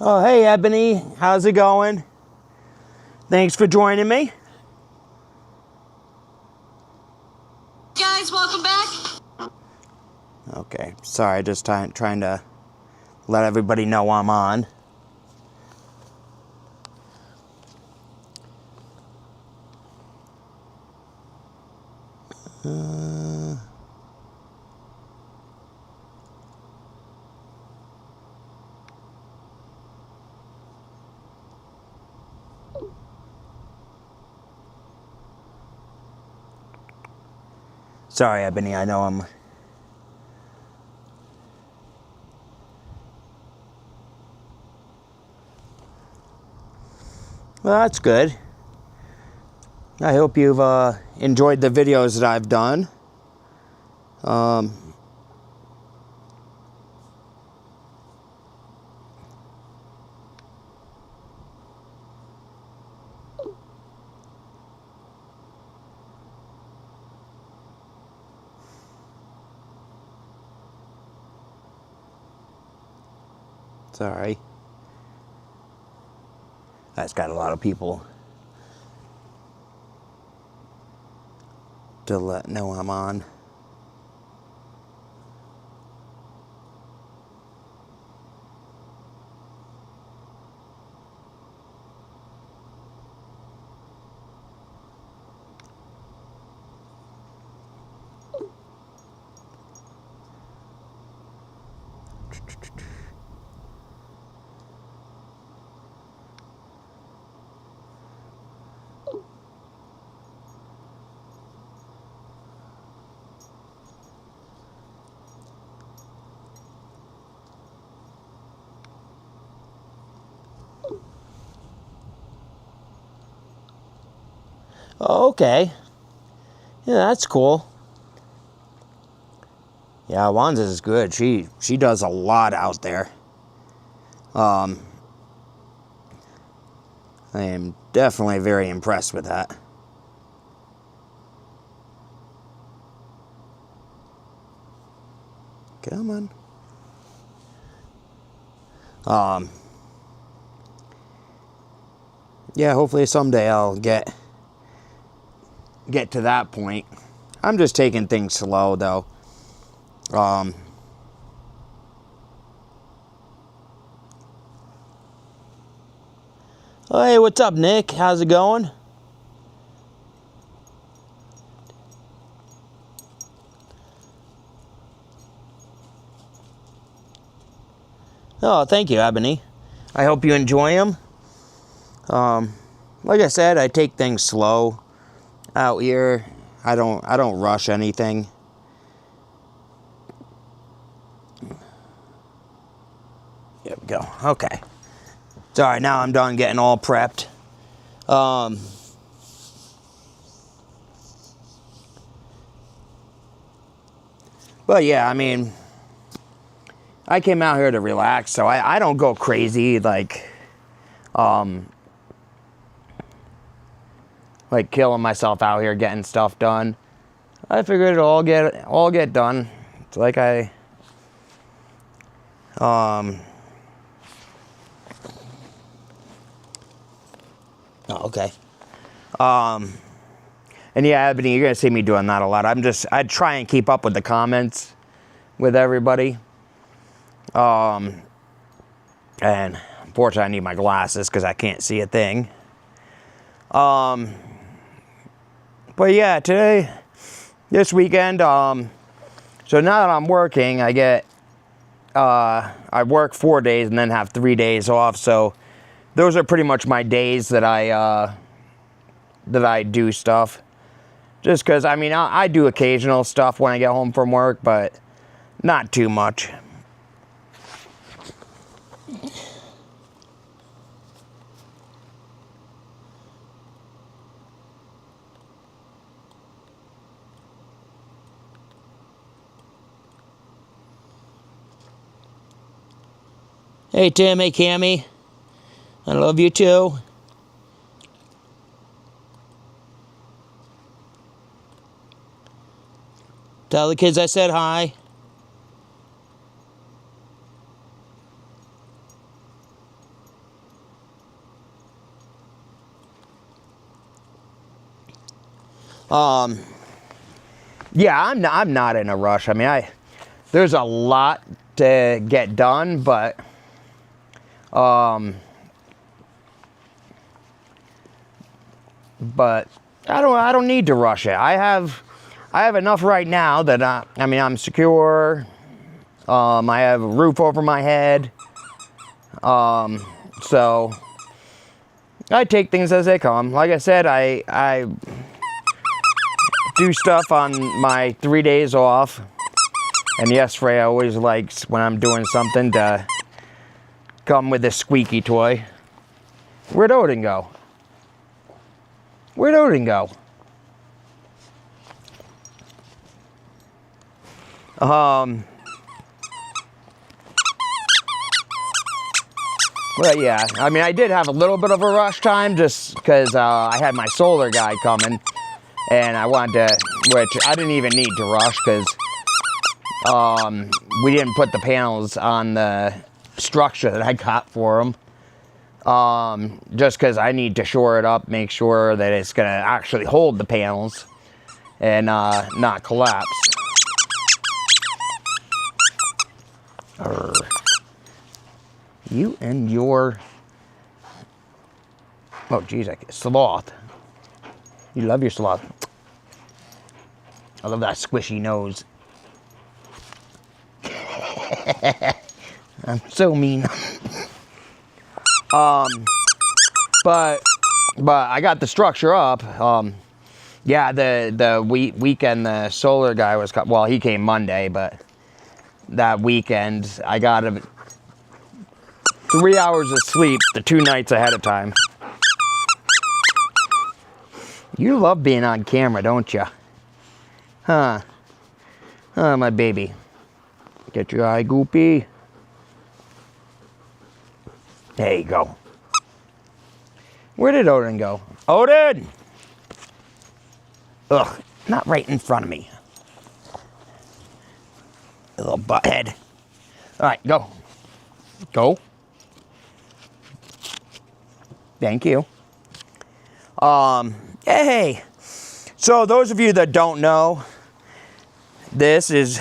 Oh, hey, Ebony. How's it going? Thanks for joining me. Guys, welcome back. Okay, sorry, just trying to let everybody know I'm on. Sorry, Ebony, I know I'm... Well, that's good. I hope you've enjoyed the videos that I've done. Sorry. That's got a lot of people to let know I'm on. Oh, okay. Yeah, that's cool. Yeah, Wanda's is good. She does a lot out there. I am definitely very impressed with that. Come on. Yeah, hopefully someday I'll get to that point. I'm just taking things slow though. Hey, what's up, Nick? How's it going? Oh, thank you, Ebony. I hope you enjoy them. Like I said, I take things slow out here. I don't rush anything. There we go. Okay. Sorry, now I'm done getting all prepped. But yeah, I mean, I came out here to relax, so I don't go crazy like killing myself out here getting stuff done. I figured it'll all get done. It's like oh, okay. And yeah, Ebony, you're gonna see me doing that a lot. I try and keep up with the comments with everybody. And unfortunately I need my glasses because I can't see a thing. But yeah, this weekend, so now that I'm working, I work 4 days and then have 3 days off, so those are pretty much my days that I do stuff. Just because, I mean, I do occasional stuff when I get home from work, but not too much. Hey, Tim. Hey, Cammy. I love you, too. Tell the kids I said hi. Yeah, I'm not in a rush. I mean, there's a lot to get done, but I don't need to rush it. I have enough right now that I mean, I'm secure. I have a roof over my head. So I take things as they come. Like I said, I do stuff on my 3 days off. And yes, Freya always likes when I'm doing something to come with a squeaky toy. Where'd Odin go? Where'd Odin go? Well, yeah, I mean, I did have a little bit of a rush time just because I had my solar guy coming, and I wanted to, which I didn't even need to rush because we didn't put the panels on the structure that I got for them. Just because I need to shore it up, make sure that it's going to actually hold the panels and not collapse. Arr. You and your... Oh, geez, sloth. You love your sloth. I love that squishy nose. I'm so mean. But I got the structure up. Yeah, the weekend the solar guy was, well, he came Monday, but that weekend I got him 3 hours of sleep the 2 nights ahead of time. You love being on camera, don't you? Huh? Oh, my baby. Get your eye, Goopy. There you go. Where did Odin go? Odin! Ugh, not right in front of me. You little butthead. All right, go. Go. Thank you. Hey. So those of you that don't know, this is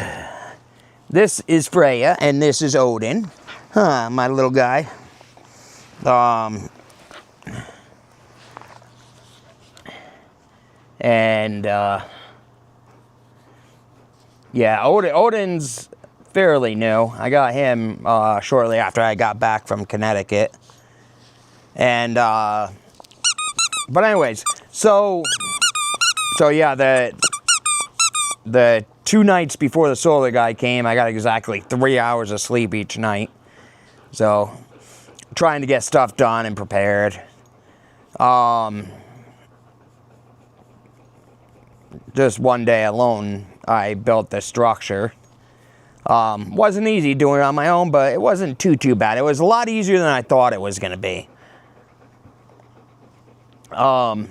Freya and this is Odin. Huh, my little guy. Yeah, Odin's fairly new. I got him shortly after I got back from Connecticut. And but anyways, so yeah, the 2 nights before the solar guy came, I got exactly 3 hours of sleep each night. So trying to get stuff done and prepared. Just one day alone, I built the structure. Wasn't easy doing it on my own, but it wasn't too bad. It was a lot easier than I thought it was going to be. But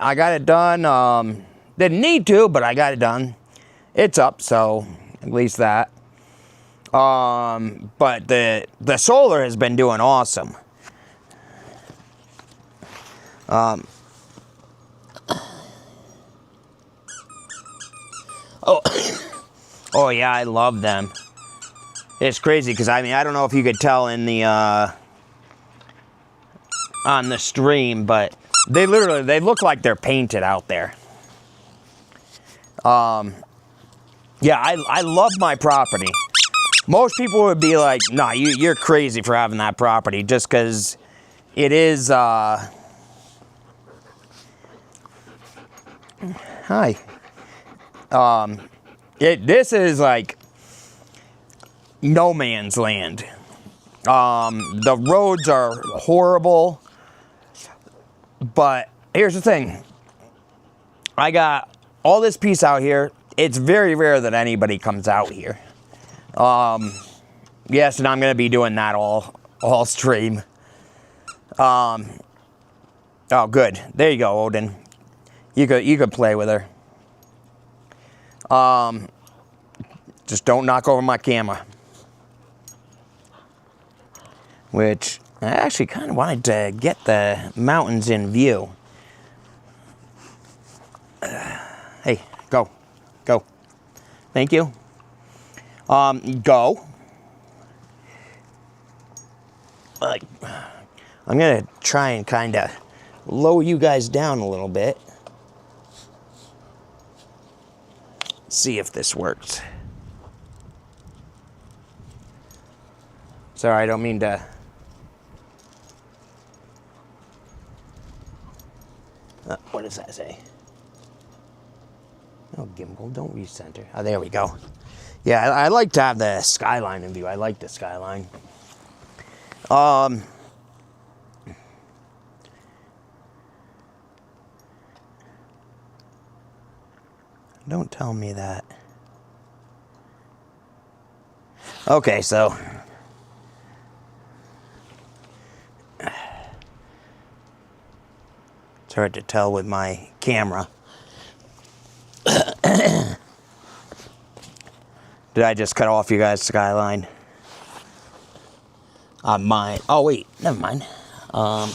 I got it done. Didn't need to, but I got it done. It's up, so at least that. But the solar has been doing awesome. Oh yeah, I love them. It's crazy because I mean, I don't know if you could tell in the on the stream, but they look like they're painted out there. Yeah, I love my property. Most people would be like, "Nah, you're crazy for having that property," just because it is. Hi. This is like no man's land. The roads are horrible, but here's the thing. I got all this piece out here. It's very rare that anybody comes out here. Yes, and I'm gonna be doing that all stream. Oh, good. There you go, Odin. You could play with her. Just don't knock over my camera. Which, I actually kind of wanted to get the mountains in view. Hey, go. Go. Thank you. Go. I'm going to try and kind of lower you guys down a little bit. See if this works. Sorry, I don't mean to... what does that say? Oh, gimbal, don't recenter. Oh, there we go. Yeah, I like to have the skyline in view. I like the skyline. Don't tell me that. Okay, so... it's hard to tell with my camera. Did I just cut off you guys' skyline? Mine. Oh, wait. Never mind. I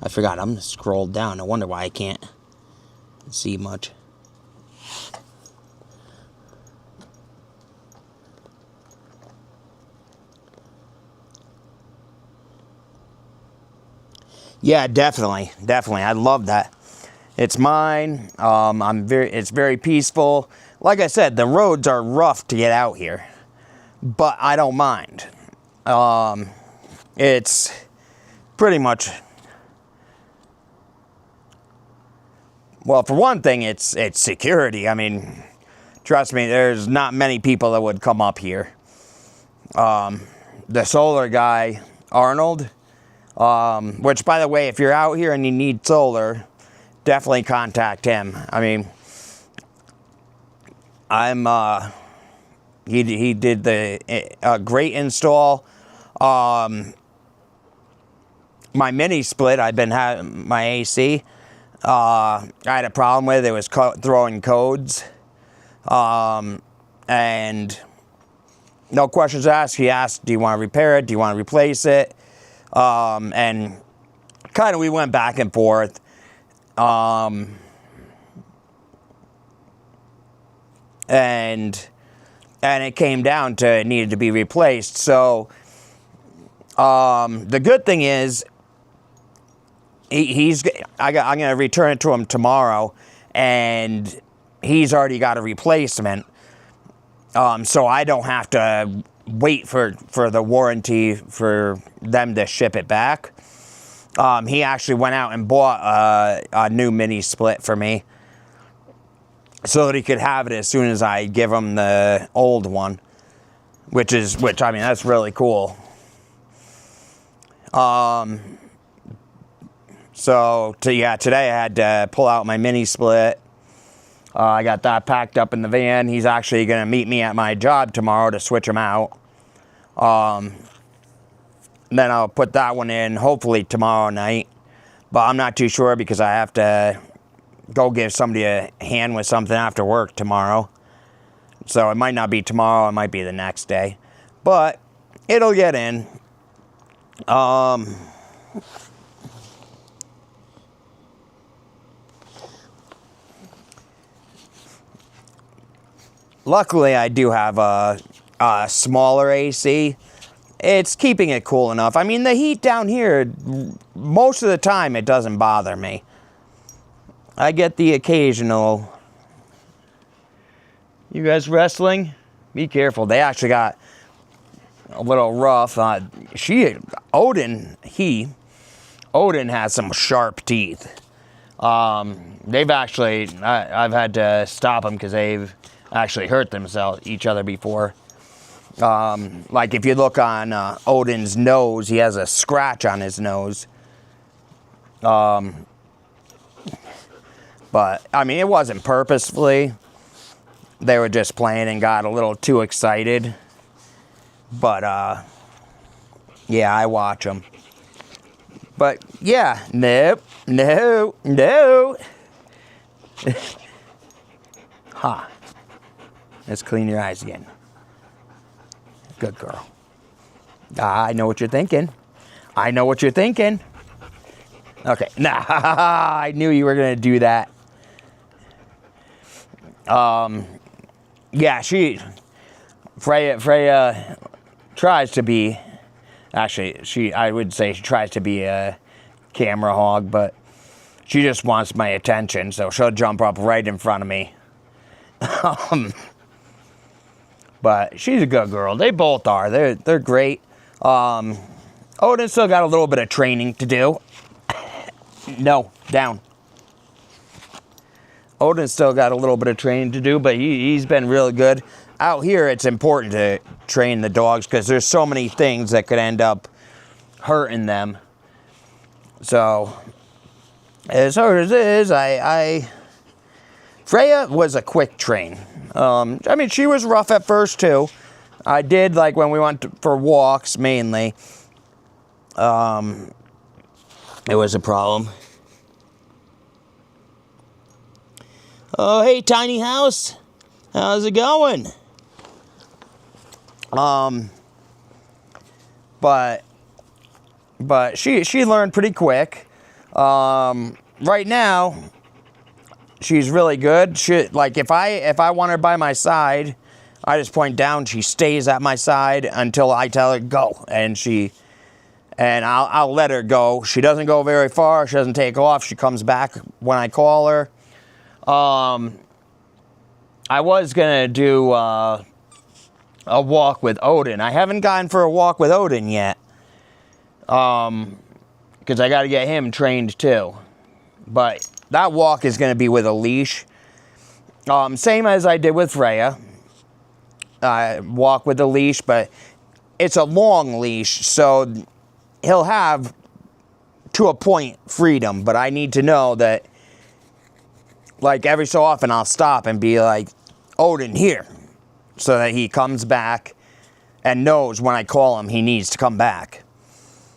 forgot. I'm scrolled down. I wonder why I can't see much. Yeah, definitely. Definitely. I love that. It's mine. It's very peaceful. Like I said, the roads are rough to get out here, but I don't mind. It's pretty much, well, for one thing, it's security. I mean, trust me, there's not many people that would come up here. The solar guy, Arnold, which, by the way, if you're out here and you need solar, definitely contact him. I mean, he did the great install. My mini split, I've been having my AC. I had a problem with it. Was throwing codes. And no questions asked. He asked, do you want to repair it? Do you want to replace it? And kind of we went back and forth. And it came down to it needed to be replaced. So the good thing is I'm going to return it to him tomorrow, and he's already got a replacement. So I don't have to wait for the warranty for them to ship it back. He actually went out and bought a new mini split for me, so that he could have it as soon as I give him the old one, which I mean, that's really cool. So today I had to pull out my mini split. I got that packed up in the van. He's actually going to meet me at my job tomorrow to switch them out. Then I'll put that one in hopefully tomorrow night, but I'm not too sure because I have to go give somebody a hand with something after work tomorrow. So it might not be tomorrow, it might be the next day, but it'll get in. Luckily I do have a smaller AC. It's keeping it cool enough. I mean, the heat down here, most of the time it doesn't bother me. I get the occasional... You guys wrestling? Be careful. They actually got a little rough. Odin has some sharp teeth. They've actually... I've had to stop them because they've actually hurt each other before. Like if you look on Odin's nose, he has a scratch on his nose. But, I mean, it wasn't purposefully. They were just playing and got a little too excited. But, yeah, I watch them. But, yeah, no. Ha. Let's clean your eyes again. Good girl. I know what you're thinking. I know what you're thinking. Okay, nah, I knew you were gonna do that. Yeah, Freya tries to be, actually, I would say she tries to be a camera hog, but she just wants my attention, so she'll jump up right in front of me. But she's a good girl. They both are. They're great. Odin still got a little bit of training to do. No, down. Odin's still got a little bit of training to do, but he's been really good. Out here, it's important to train the dogs because there's so many things that could end up hurting them. So, as hard as it is, Freya was a quick train. I mean, she was rough at first, too. I did, like, when we went for walks, mainly. It was a problem. Oh, hey, tiny house. How's it going? But she learned pretty quick. Right now, she's really good. Like if I want her by my side, I just point down. She stays at my side until I tell her go, and I'll let her go. She doesn't go very far. She doesn't take off. She comes back when I call her. I was gonna do a walk with Odin. I haven't gone for a walk with Odin yet, because I got to get him trained too. But that walk is gonna be with a leash, same as I did with Freya. I walk with a leash, but it's a long leash, so he'll have, to a point, freedom. But I need to know that, like, every so often I'll stop and be like, Odin, here. So that he comes back and knows when I call him he needs to come back.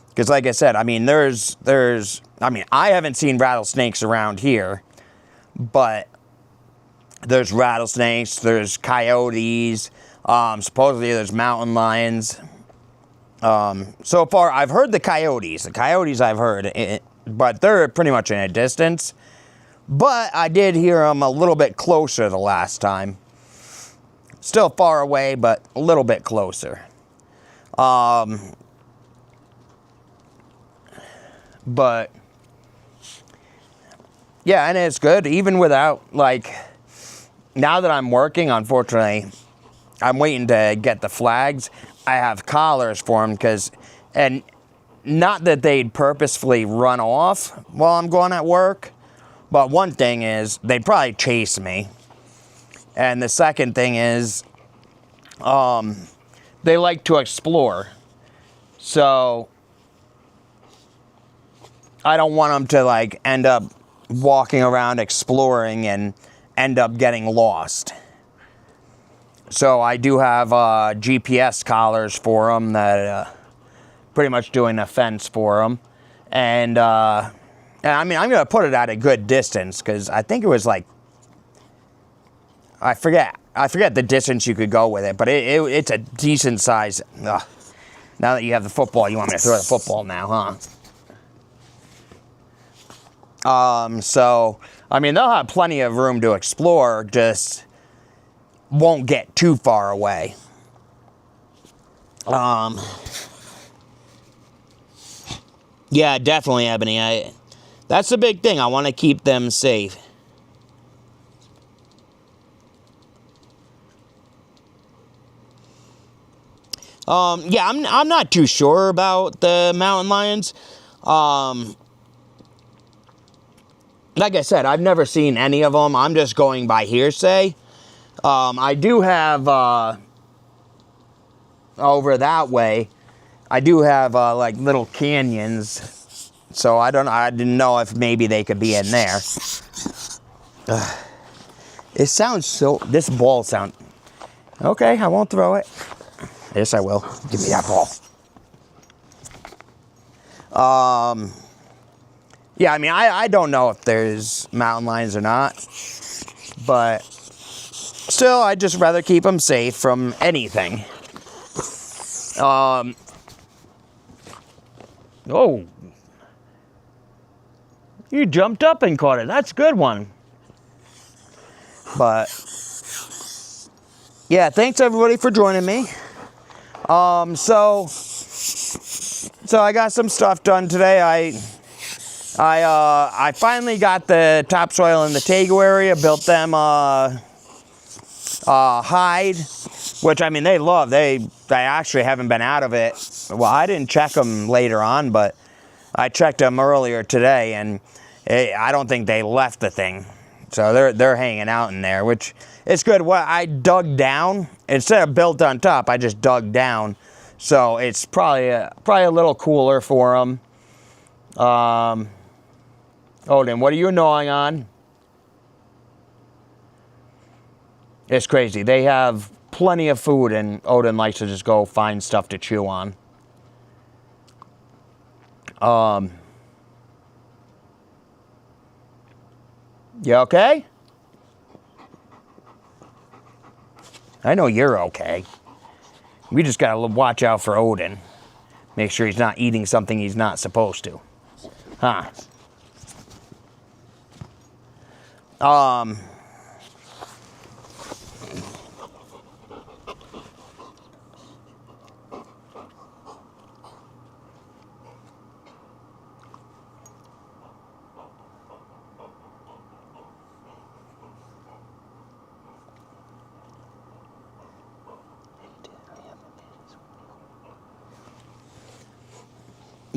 Because like I said, I mean, I haven't seen rattlesnakes around here. But there's rattlesnakes, there's coyotes, supposedly there's mountain lions. So far, I've heard the coyotes. The coyotes I've heard, but they're pretty much in a distance. But I did hear them a little bit closer the last time. Still far away, but a little bit closer. But, yeah, and it's good. Even without, like, now that I'm working, unfortunately, I'm waiting to get the flags. I have collars for them and not that they'd purposefully run off while I'm going at work. But one thing is, they'd probably chase me. And the second thing is, they like to explore. So, I don't want them to, like, end up walking around exploring and end up getting lost. So, I do have GPS collars for them that pretty much doing a fence for them. And I mean, I'm going to put it at a good distance, because I think it was like, I forget the distance you could go with it, but it's a decent size. Ugh. Now that you have the football, you want me to throw the football now, huh? So, I mean, they'll have plenty of room to explore, just won't get too far away. Yeah, definitely, Happeni. That's the big thing. I want to keep them safe. Yeah, I'm not too sure about the mountain lions. Like I said, I've never seen any of them. I'm just going by hearsay. I do have, over that way, I do have, like, little canyons. So I didn't know if maybe they could be in there. It sounds so, this ball sound, okay, I won't throw it. Yes, I will. Give me that ball. Yeah, I mean, I don't know if there's mountain lions or not. But still, I'd just rather keep them safe from anything. Oh. You jumped up and caught it. That's a good one. But, yeah, thanks everybody for joining me. So I got some stuff done today. I finally got the topsoil in the Tego area, built them hide, which, I mean, they love. They actually haven't been out of it. Well, I didn't check them later on, but I checked them earlier today, and I don't think they left the thing. So they're hanging out in there, which is good. What I dug down, instead of built on top, I just dug down. So it's probably a little cooler for them. Odin, what are you gnawing on? It's crazy. They have plenty of food, and Odin likes to just go find stuff to chew on. You okay? I know you're okay. We just gotta watch out for Odin. Make sure he's not eating something he's not supposed to. Huh.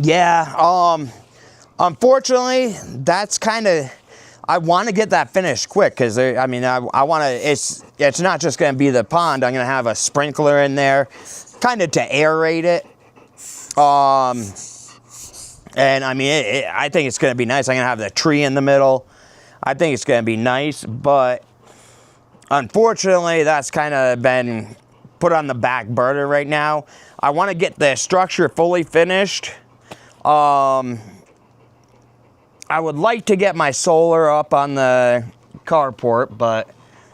Yeah, unfortunately, that's kind of, I want to get that finished quick, because, I mean, I want to, it's not just going to be the pond. I'm going to have a sprinkler in there, kind of to aerate it. And, I mean, I think it's going to be nice. I'm going to have the tree in the middle. I think it's going to be nice, but unfortunately, that's kind of been put on the back burner right now. I want to get the structure fully finished. I would like to get my solar up on the carport, but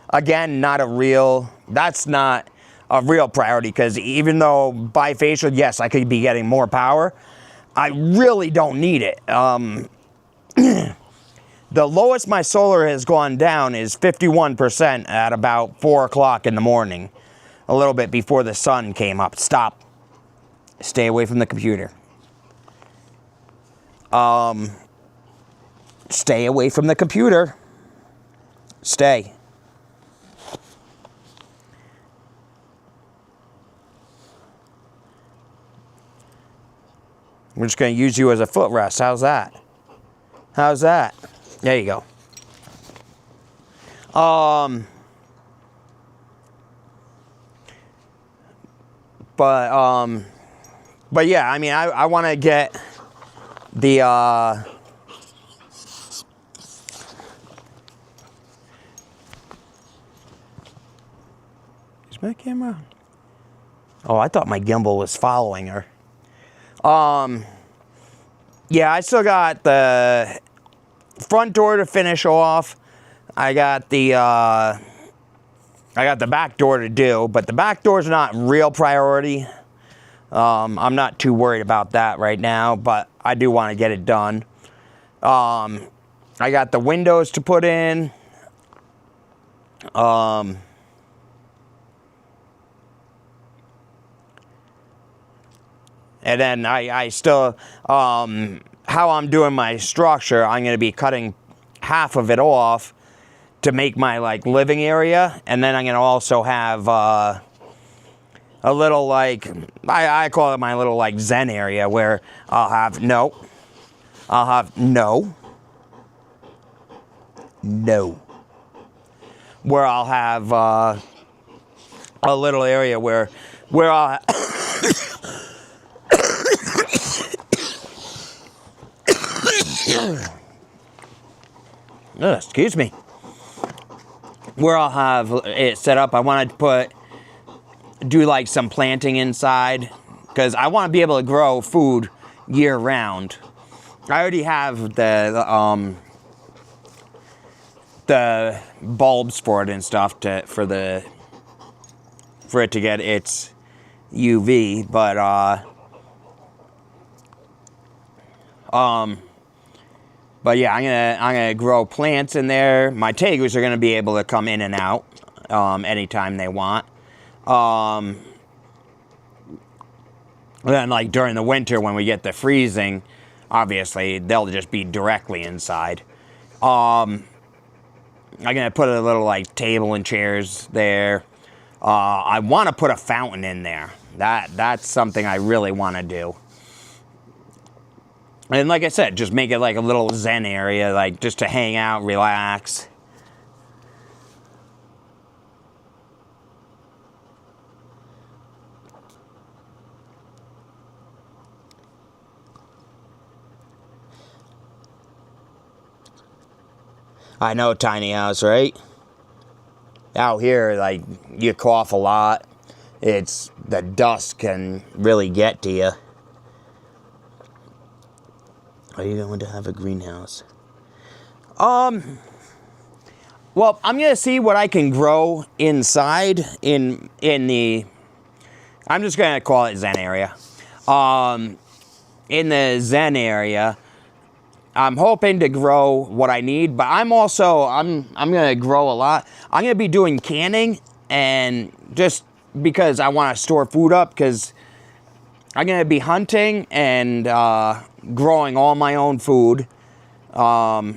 again, that's not a real priority, because even though bifacial, yes, I could be getting more power, I really don't need it. The lowest my solar has gone down is 51% at about 4 o'clock in the morning, a little bit before the sun came up. Stop. Stay away from the computer. Stay away from the computer. Stay. We're just going to use you as a footrest. How's that? How's that? There you go. But yeah, I mean, I want to get the, is my camera? Oh, I thought my gimbal was following her. Yeah, I still got the front door to finish off. I got the back door to do, but the back door's not real priority. I'm not too worried about that right now, but I do want to get it done. I got the windows to put in. And then I still, how I'm doing my structure, I'm going to be cutting half of it off to make my, like, living area. And then I'm going to also have a little, like, I call it my little, like, zen area, where I'll have, no. Where I'll have a little area where I'll excuse me. Where I'll have it set up, I want to do like some planting inside, because I want to be able to grow food year round. I already have the bulbs for it and stuff for it to get its UV, but But yeah, I'm gonna grow plants in there. My tegus are gonna be able to come in and out anytime they want. And then like during the winter when we get the freezing, obviously they'll just be directly inside. I'm gonna put a little like table and chairs there. I want to put a fountain in there. That's something I really want to do. And like I said, just make it like a little zen area, like just to hang out, relax. I know, tiny house, right? Out here, like, you cough a lot. It's, the dust can really get to you. Are you going to have a greenhouse? Well, I'm gonna see what I can grow inside in the, I'm just gonna call it Zen area. In the Zen area, I'm hoping to grow what I need, but I'm gonna grow a lot. I'm gonna be doing canning, and just because I want to store food up, because I'm gonna be hunting and growing all my own food. I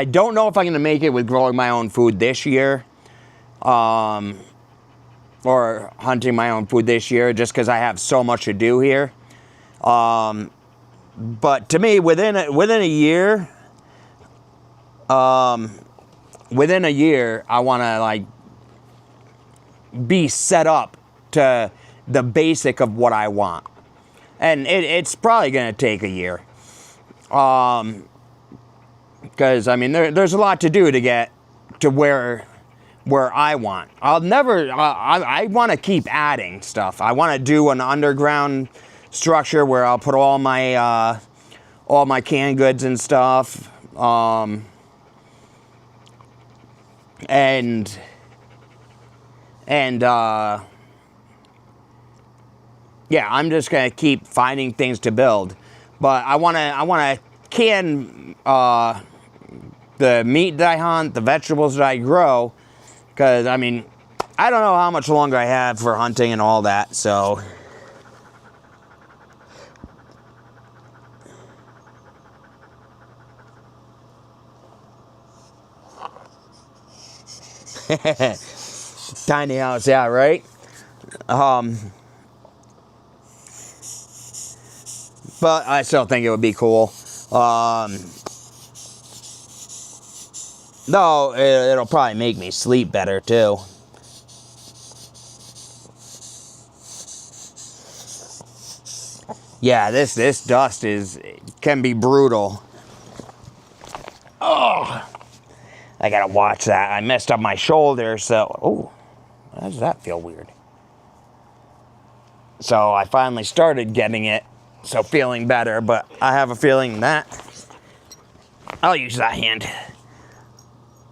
don't know if I'm gonna make it with growing my own food this year, or hunting my own food this year, just because I have so much to do here. But to me, within a year, I want to like be set up to the basic of what I want, and it's probably gonna take a year, because I mean there's a lot to do to get to where I want. I want to keep adding stuff. I want to do an underground structure where I'll put all my canned goods and stuff, and yeah, I'm just gonna keep finding things to build. But I wanna can the meat that I hunt, the vegetables that I grow, because I mean I don't know how much longer I have for hunting and all that, so. Tiny house, yeah, right? But I still think it would be cool. Though it'll probably make me sleep better too. Yeah, this dust can be brutal. Oh, I gotta watch that. I messed up my shoulder, so why does that feel weird? So I finally started getting it, so feeling better, but I have a feeling that I'll use that hand.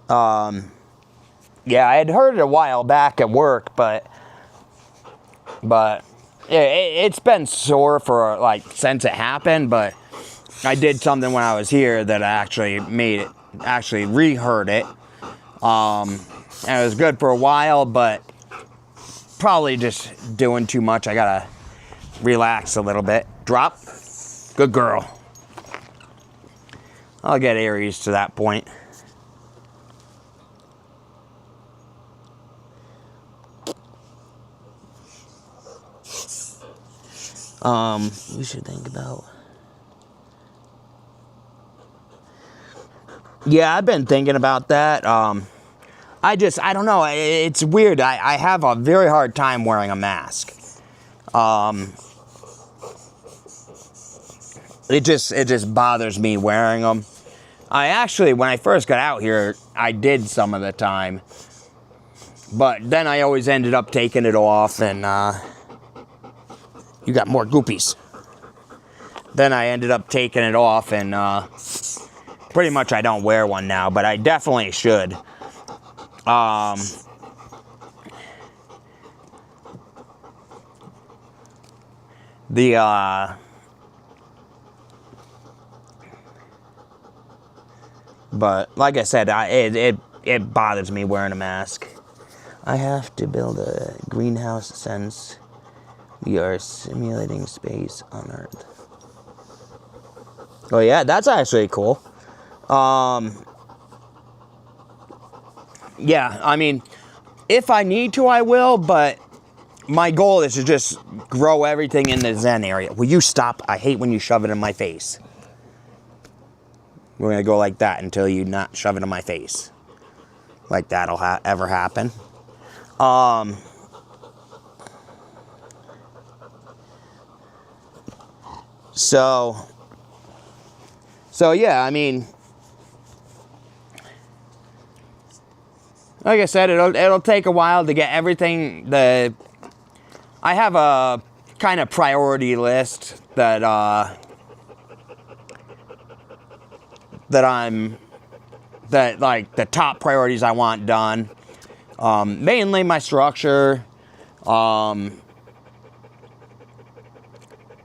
Yeah, I had heard it a while back at work, but it's been sore for like since it happened, but I did something when I was here that actually re-hurt it. And it was good for a while, but probably just doing too much. I gotta relax a little bit. Drop. Good girl. I'll get Aries to that point. We should think about. Yeah, I've been thinking about that. I don't know. It's weird. I have a very hard time wearing a mask. It just bothers me wearing them. I actually, when I first got out here, I did some of the time. But then I always ended up taking it off, and you got more goopies. Then I ended up taking it off, and pretty much I don't wear one now, but I definitely should. But like I said, it bothers me wearing a mask. I have to build a greenhouse since we are simulating space on Earth. Oh yeah, that's actually cool. Yeah, I mean, if I need to, I will, but my goal is to just grow everything in the Zen area. Will you stop? I hate when you shove it in my face. We're going to go like that until you not shove it in my face. Like that'll ever happen. So yeah, I mean, like I said, it'll take a while to get everything. I have a kind of priority list that like the top priorities I want done. Mainly my structure.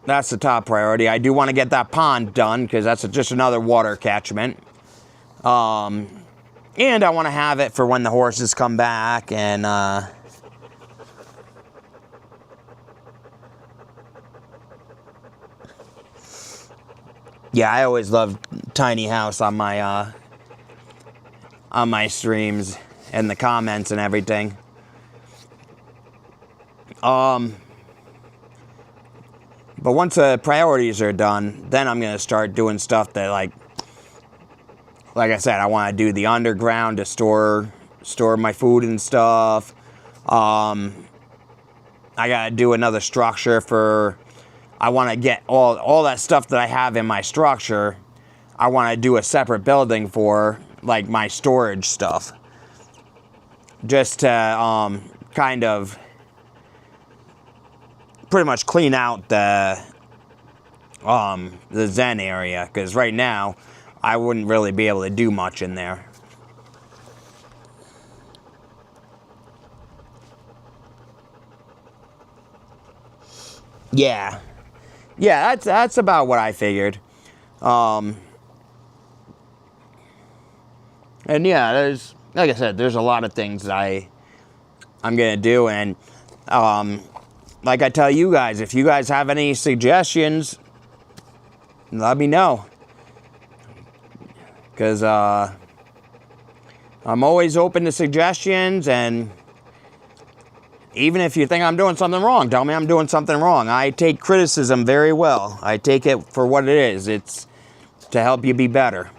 That's the top priority. I do want to get that pond done because that's just another water catchment. And I want to have it for when the horses come back and yeah, I always love tiny house on my streams and the comments and everything. But once the priorities are done, then I'm gonna start doing stuff that like I said, I want to do the underground to store my food and stuff. I gotta do another structure for. I want to get all that stuff that I have in my structure. I want to do a separate building for like my storage stuff, just to kind of pretty much clean out the Zen area, because right now I wouldn't really be able to do much in there. Yeah, that's about what I figured. And yeah, there's, like I said, there's a lot of things that I'm gonna do, and like I tell you guys, if you guys have any suggestions, let me know. Because I'm always open to suggestions, and even if you think I'm doing something wrong, tell me I'm doing something wrong. I take criticism very well. I take it for what it is. It's to help you be better.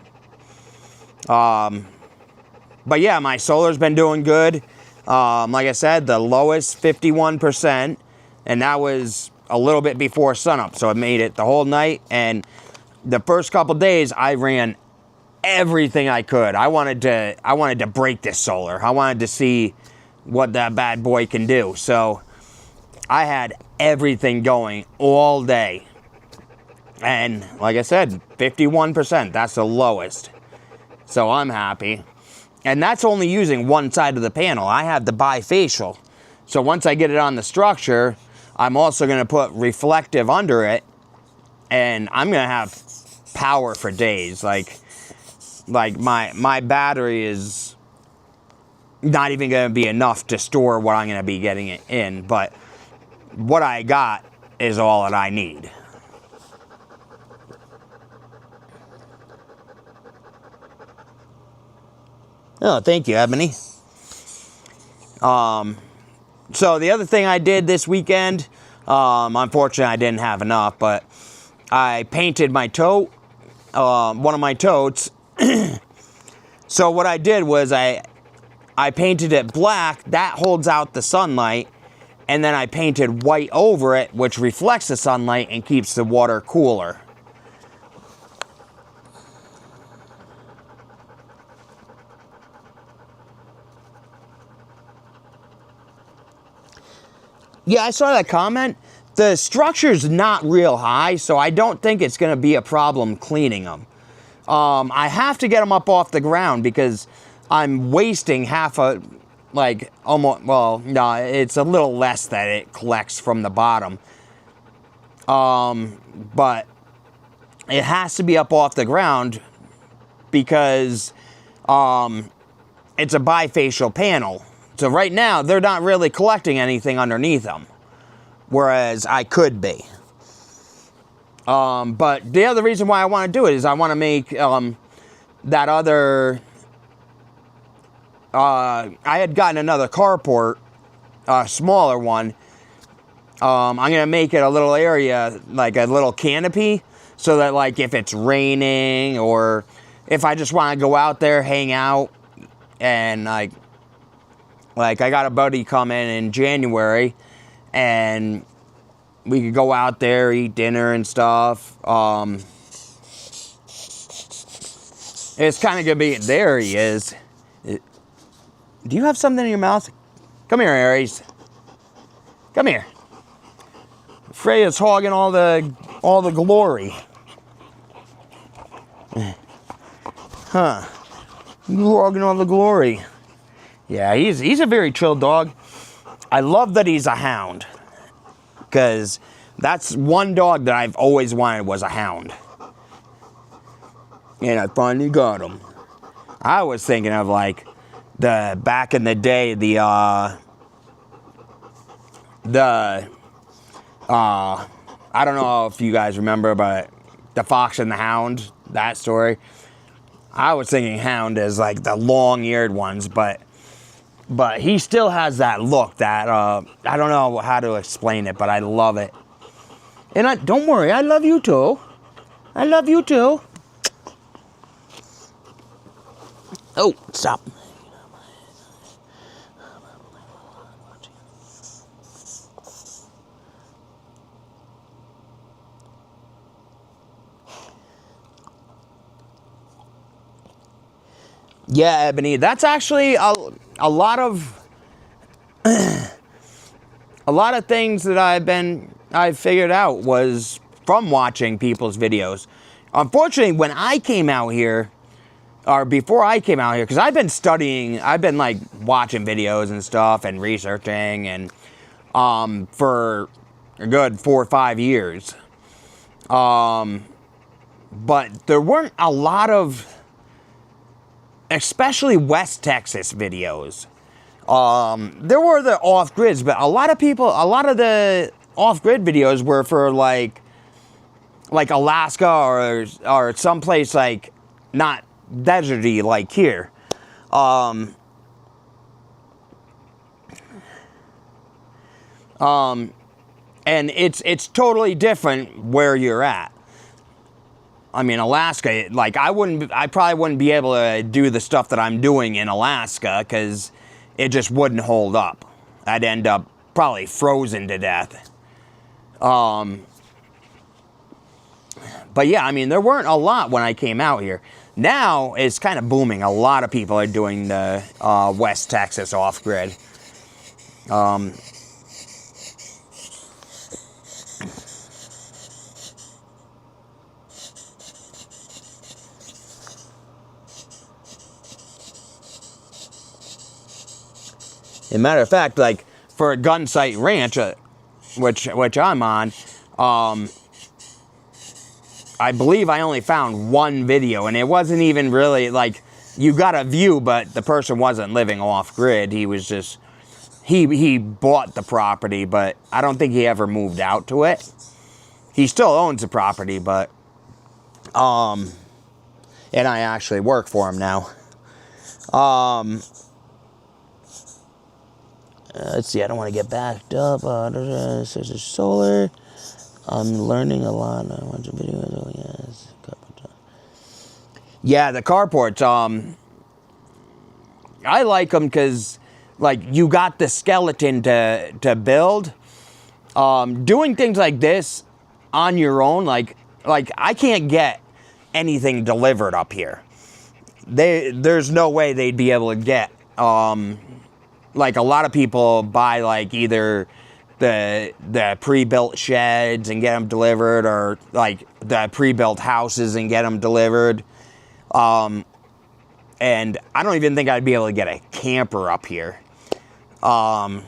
But yeah, my solar's been doing good. Like I said, the lowest 51%, and that was a little bit before sunup, so it made it the whole night. And the first couple days, I ran everything I could. I wanted to break this solar. I wanted to see what that bad boy can do. So I had everything going all day. And like I said, 51%, that's the lowest. So I'm happy. And that's only using one side of the panel. I have the bifacial. So once I get it on the structure, I'm also going to put reflective under it. And I'm going to have power for days. Like my battery is not even going to be enough to store what I'm going to be getting it in. But what I got is all that I need. Oh, thank you, Happeni. So the other thing I did this weekend, unfortunately I didn't have enough, but I painted my tote, one of my totes. So what I did was I painted it black, that holds out the sunlight, and then I painted white over it, which reflects the sunlight and keeps the water cooler. Yeah, I saw that comment. The structure's not real high, so I don't think it's going to be a problem cleaning them. I have to get them up off the ground because I'm wasting half a, like, almost, well, no, it's a little less that it collects from the bottom. But it has to be up off the ground because it's a bifacial panel. So right now, they're not really collecting anything underneath them, whereas I could be. But the other reason why I want to do it is I want to make that other... I had gotten another carport, a smaller one. I'm going to make it a little area, like a little canopy, so that like if it's raining or if I just want to go out there, hang out, and like I got a buddy coming in January, and we could go out there, eat dinner and stuff. It's kind of going to be, there he is. Do you have something in your mouth? Come here, Aries. Come here. Freya's hogging all the glory. Huh. You're hogging all the glory. Yeah, he's a very chill dog. I love that he's a hound. Because that's one dog that I've always wanted was a hound. And I finally got him. I was thinking of like back in the day, I don't know if you guys remember, but the Fox and the Hound, that story. I was thinking hound as like the long-eared ones, but he still has that look that, I don't know how to explain it, but I love it. And don't worry, I love you too. I love you too. Oh, stop. Yeah, Ebony, that's actually a lot of a lot of things that I've figured out was from watching people's videos. Unfortunately, when I came out here, or before I came out here, because I've been studying, I've been like watching videos and stuff and researching and for a good 4 or 5 years. But there weren't a lot of, especially West Texas videos. There were the off-grids, but a lot of the off-grid videos were for like Alaska or someplace like not deserty like here. And it's totally different where you're at. I mean, Alaska, like I probably wouldn't be able to do the stuff that I'm doing in Alaska because it just wouldn't hold up. I'd end up probably frozen to death. But yeah, I mean, there weren't a lot when I came out here. Now it's kind of booming. A lot of people are doing the West Texas off-grid. As a matter of fact, like for a gun sight ranch, which I'm on, I believe I only found one video, and it wasn't even really like you got a view, but the person wasn't living off grid. He was just he bought the property, but I don't think he ever moved out to it. He still owns the property, but and I actually work for him now. Let's see, I don't want to get backed up. This is solar. I'm learning a lot. I watch videos. Oh, yes. Yeah, the carports. I like them because, like, you got the skeleton to build. Doing things like this on your own, like I can't get anything delivered up here. There's no way they'd be able to get. Like a lot of people buy like either the pre-built sheds and get them delivered, or like the pre-built houses and get them delivered. And I don't even think I'd be able to get a camper up here. Don't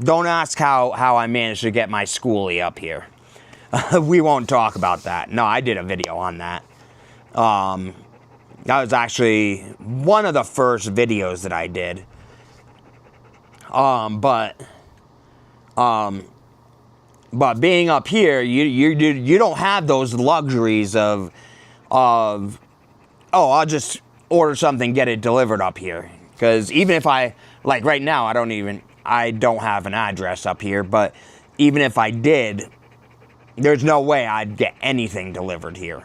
ask how I managed to get my schoolie up here. We won't talk about that. No, I did a video on that. That was actually one of the first videos that I did. But being up here, you don't have those luxuries of oh, I'll just order something, get it delivered up here. Because even if like right now, I don't have an address up here, but even if I did, there's no way I'd get anything delivered here.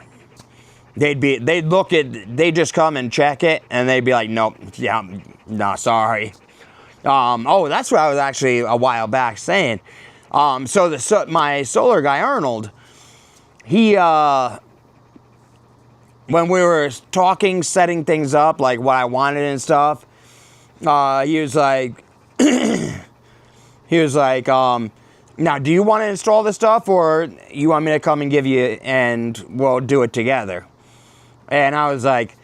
They'd just come and check it, and they'd be like, nope, yeah, no, sorry. Oh, that's what I was actually a while back saying. So my solar guy, Arnold, he, when we were talking, setting things up, like what I wanted and stuff, he was like, now, do you want to install the stuff, or you want me to come and give you, and we'll do it together? And I was like,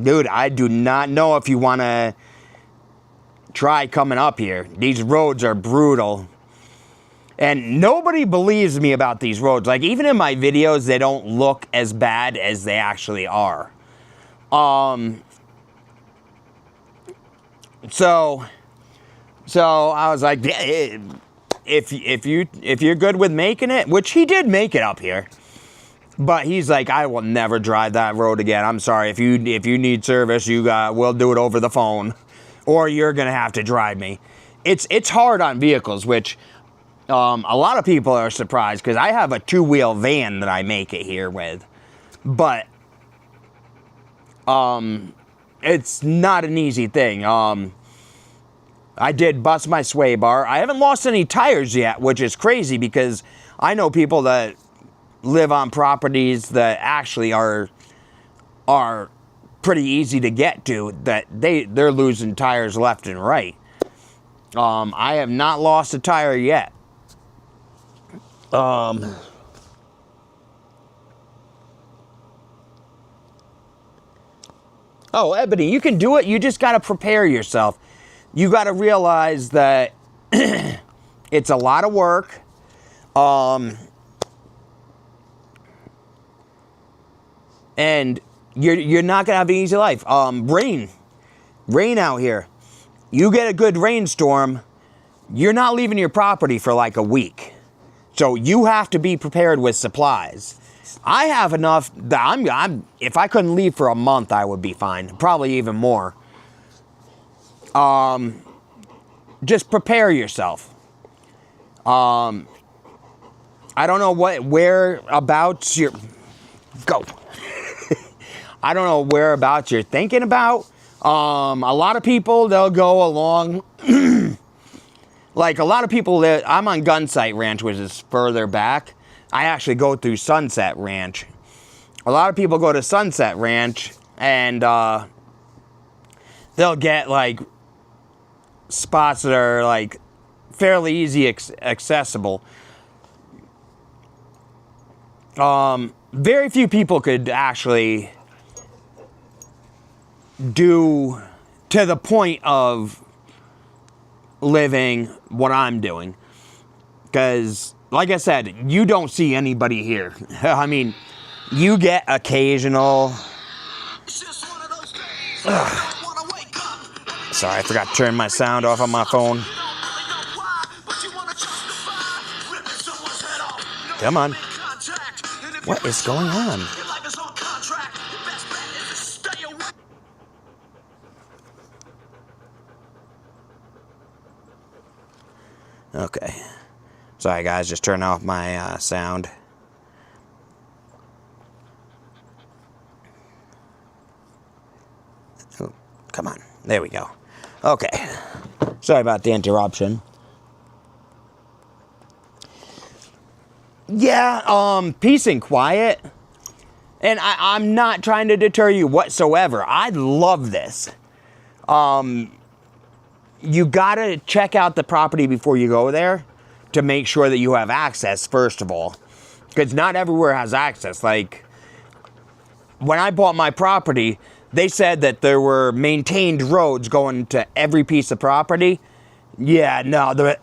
dude, I do not know if you want to try coming up here. These roads are brutal. And nobody believes me about these roads. Like, even in my videos, they don't look as bad as they actually are. So I was like, yeah, if you're good with making it, which he did make it up here. But he's like, I will never drive that road again. I'm sorry. If you need service, we'll do it over the phone, or you're gonna have to drive me. It's hard on vehicles, which a lot of people are surprised, because I have a 2-wheel van that I make it here with, but it's not an easy thing. I did bust my sway bar. I haven't lost any tires yet, which is crazy, because I know people that live on properties that actually are pretty easy to get to, that they're losing tires left and right. I have not lost a tire yet. Oh, Ebony, you can do it. You just got to prepare yourself. You got to realize that it's a lot of work. And you're not gonna have an easy life. Rain out here. You get a good rainstorm, you're not leaving your property for like a week. So you have to be prepared with supplies. I have enough that if I couldn't leave for a month, I would be fine. Probably even more. Just prepare yourself. I don't know whereabouts you're... Go. I don't know whereabouts you're thinking about. A lot of people, they'll go along... Like, a lot of people that... I'm on Gunsight Ranch, which is further back. I actually go through Sunset Ranch. A lot of people go to Sunset Ranch, and they'll get, like, spots that are, like, fairly easy accessible. Very few people could actually do to the point of living what I'm doing. Because, like I said, you don't see anybody here. I mean, you get occasional... Sorry, I forgot to turn my sound off on my phone. Come on. What is going on? Okay. Sorry, guys, just turn off my sound. Oh, come on. There we go. Okay. Sorry about the interruption. Yeah, peace and quiet. And I'm not trying to deter you whatsoever. I love this. You gotta check out the property before you go there to make sure that you have access, first of all. Because not everywhere has access. Like, when I bought my property, they said that there were maintained roads going to every piece of property. Yeah, no, the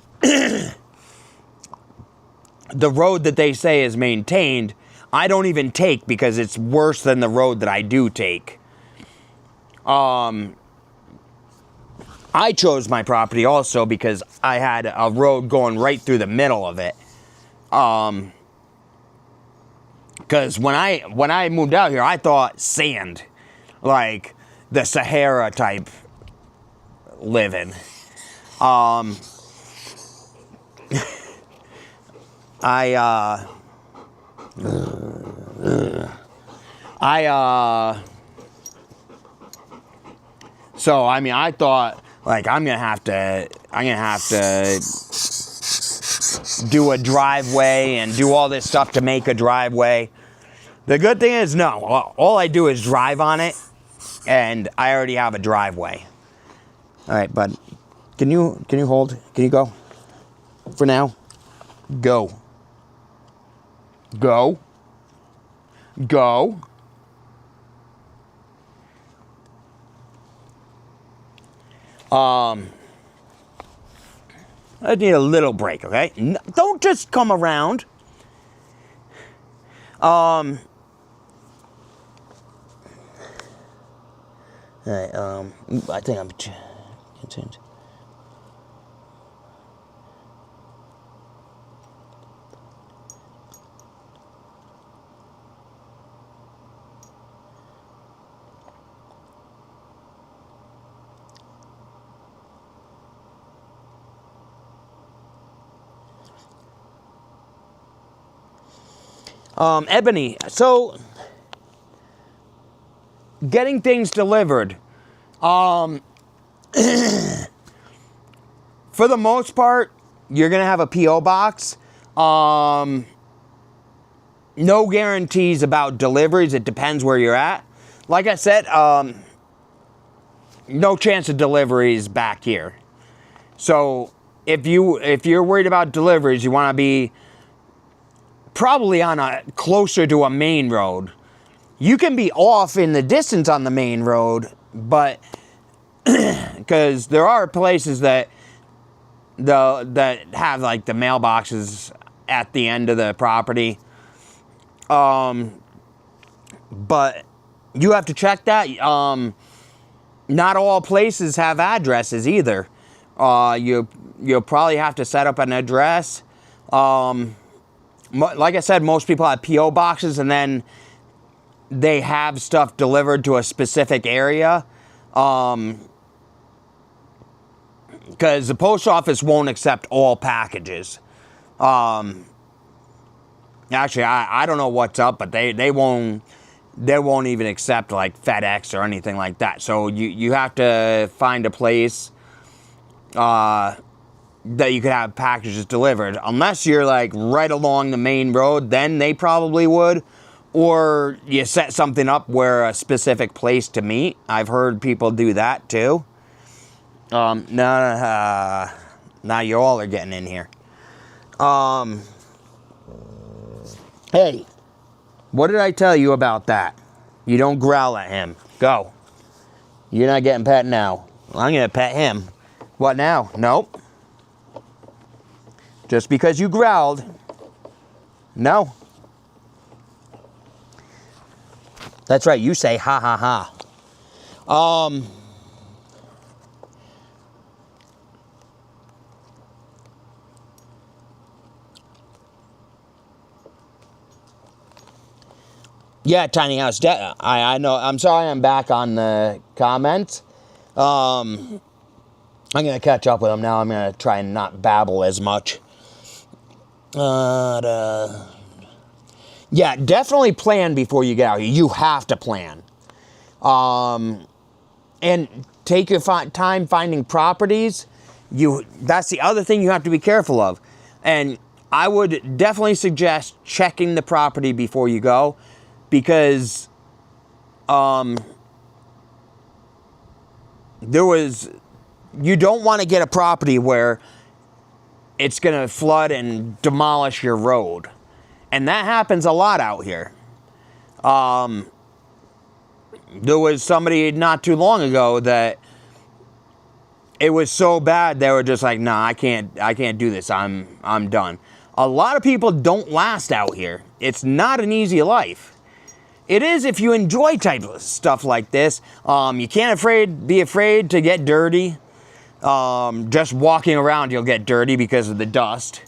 road that they say is maintained, I don't even take because it's worse than the road that I do take. I chose my property also because I had a road going right through the middle of it. Because when I moved out here, I thought sand, like the Sahara type living. So I mean, I thought like I'm gonna have to do a driveway and do all this stuff to make a driveway. The good thing is, no, all I do is drive on it, and I already have a driveway. All right, bud, can you hold? Can you go? For now, go. Go. Go. I need a little break, okay? Don't just come around. Alright, I think I'm content. Ebony, so getting things delivered, for the most part, you're gonna have a P.O. box. No guarantees about deliveries. It depends where you're at. Like I said, no chance of deliveries back here. So if you're worried about deliveries, you want to be probably on closer to a main road. You can be off in the distance on the main road, but because there are places that have like the mailboxes at the end of the property, but you have to check that. Not all places have addresses either. You'll probably have to set up an address. Like I said, most people have P.O. boxes, and then they have stuff delivered to a specific area. Because the post office won't accept all packages. Actually, I don't know what's up, but they won't even accept like FedEx or anything like that. So you have to find a place that you could have packages delivered. Unless you're like right along the main road, then they probably would. Or you set something up where a specific place to meet. I've heard people do that too. Now you all are getting in here. Hey, what did I tell you about that? You don't growl at him. Go. You're not getting pet now. I'm gonna pet him. What now? Nope. Just because you growled. No. That's right, you say ha ha ha. Yeah, tiny house. I know. I'm sorry I'm back on the comments. I'm going to catch up with them now. I'm going to try and not babble as much. Yeah, definitely plan before you get out here. You have to plan. And take your time finding properties. That's the other thing you have to be careful of. And I would definitely suggest checking the property before you go, because you don't want to get a property where it's going to flood and demolish your road. And that happens a lot out here. There was somebody not too long ago that it was so bad they were just like, nah, I can't do this. I'm done. A lot of people don't last out here. it's not an easy life. It is if you enjoy type of stuff like this. You can't be afraid to get dirty. Just walking around, you'll get dirty because of the dust.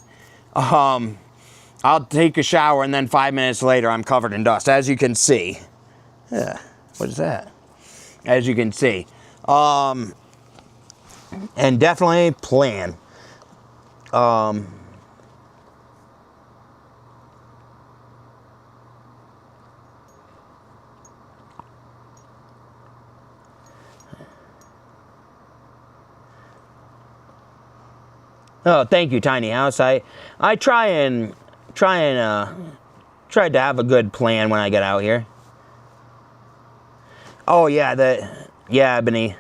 I'll take a shower and then 5 minutes later, I'm covered in dust, as you can see. Yeah, what is that? As you can see. And definitely plan. Oh, thank you, Tiny House. I tried to have a good plan when I get out here. Oh yeah, Happeni.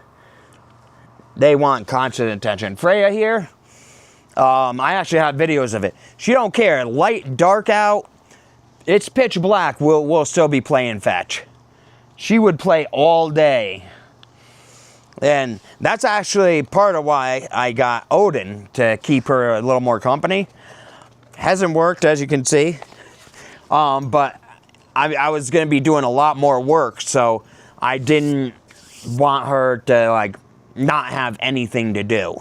They want constant attention. Freya here. I actually have videos of it. She don't care. Light, dark out. It's pitch black. We'll still be playing fetch. She would play all day. And that's actually part of why I got Odin, to keep her a little more company. Hasn't worked, as you can see. But I was going to be doing a lot more work, so I didn't want her to, like, not have anything to do.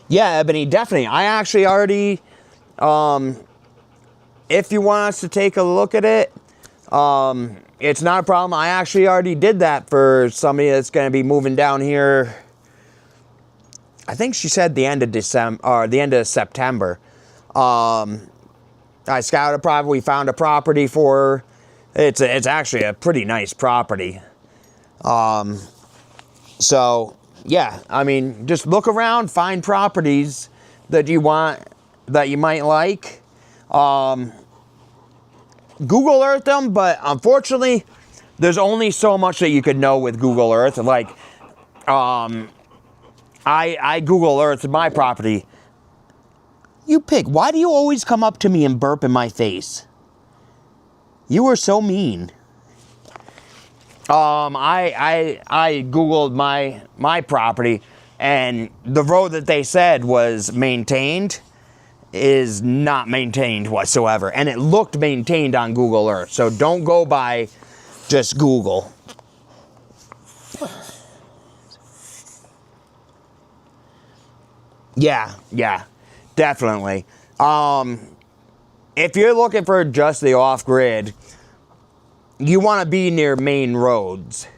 Yeah, Happeni, definitely. I actually already, if you want us to take a look at it, it's not a problem. I actually already did that for somebody that's going to be moving down here. I think she said the end of December, or the end of September. I scouted a property. We found a property for her. It's actually a pretty nice property. So yeah, I mean, just look around, find properties that you want, that you might like. Google Earth them, but unfortunately, there's only so much that you could know with Google Earth. Like, I Google Earth my property. You pig, why do you always come up to me and burp in my face? You are so mean. I Googled my property, and the road that they said was maintained is not maintained whatsoever. And it looked maintained on Google Earth. So don't go by just Google. Yeah, definitely. If you're looking for just the off-grid, you want to be near main roads.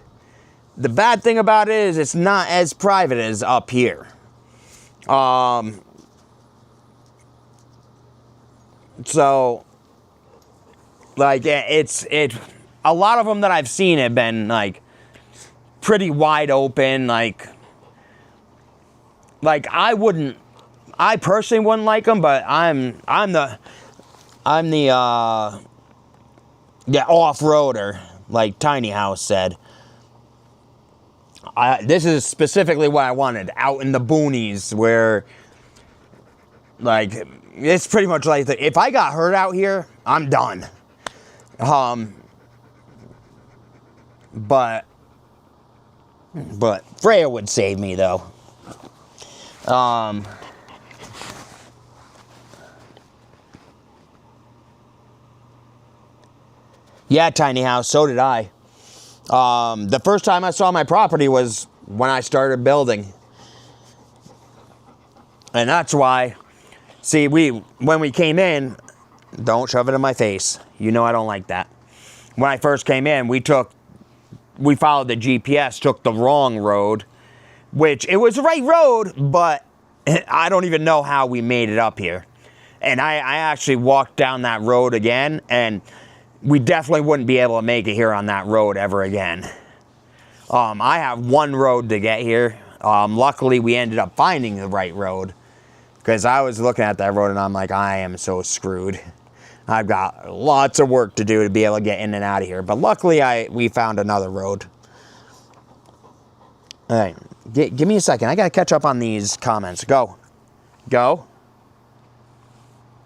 The bad thing about it is it's not as private as up here. So, like, a lot of them that I've seen have been, like, pretty wide open, like I personally wouldn't like them, but I'm the off-roader, like Tiny House said. This is specifically what I wanted, out in the boonies, where, like, it's pretty much like, if I got hurt out here, I'm done. But Freya would save me, though. Yeah, Tiny House, so did I. The first time I saw my property was when I started building. And that's why, see, when we came in, don't shove it in my face. You know I don't like that. When I first came in, we followed the GPS, took the wrong road, which it was the right road, but I don't even know how we made it up here. And I actually walked down that road again, and we definitely wouldn't be able to make it here on that road ever again. I have one road to get here. Luckily, we ended up finding the right road, because I was looking at that road and I'm like, I am so screwed. I've got lots of work to do to be able to get in and out of here. But luckily, we found another road. All right, give me a second. I got to catch up on these comments. Go. Go.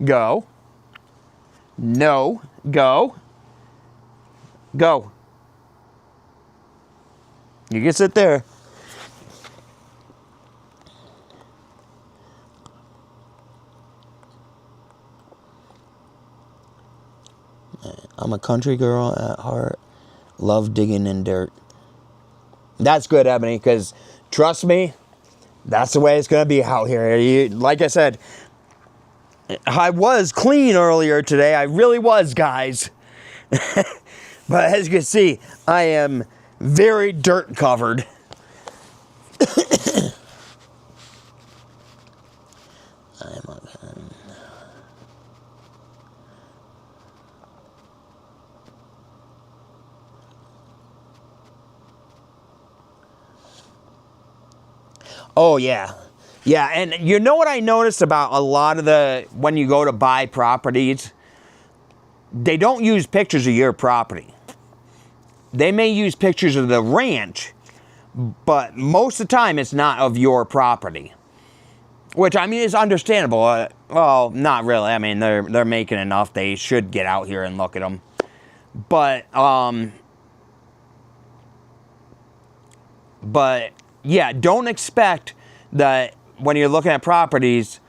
Go. No. Go. Go. You can sit there. I'm a country girl at heart. Love digging in dirt. That's good, Ebony, because trust me, that's the way it's going to be out here. Like I said, I was clean earlier today. I really was, guys. But as you can see, I am very dirt covered. Oh, yeah. Yeah, and you know what I noticed about a lot of when you go to buy properties? They don't use pictures of your property. They may use pictures of the ranch, but most of the time it's not of your property. Which, I mean, is understandable. Well, not really. I mean, they're making enough. They should get out here and look at them. But yeah, don't expect that when you're looking at properties,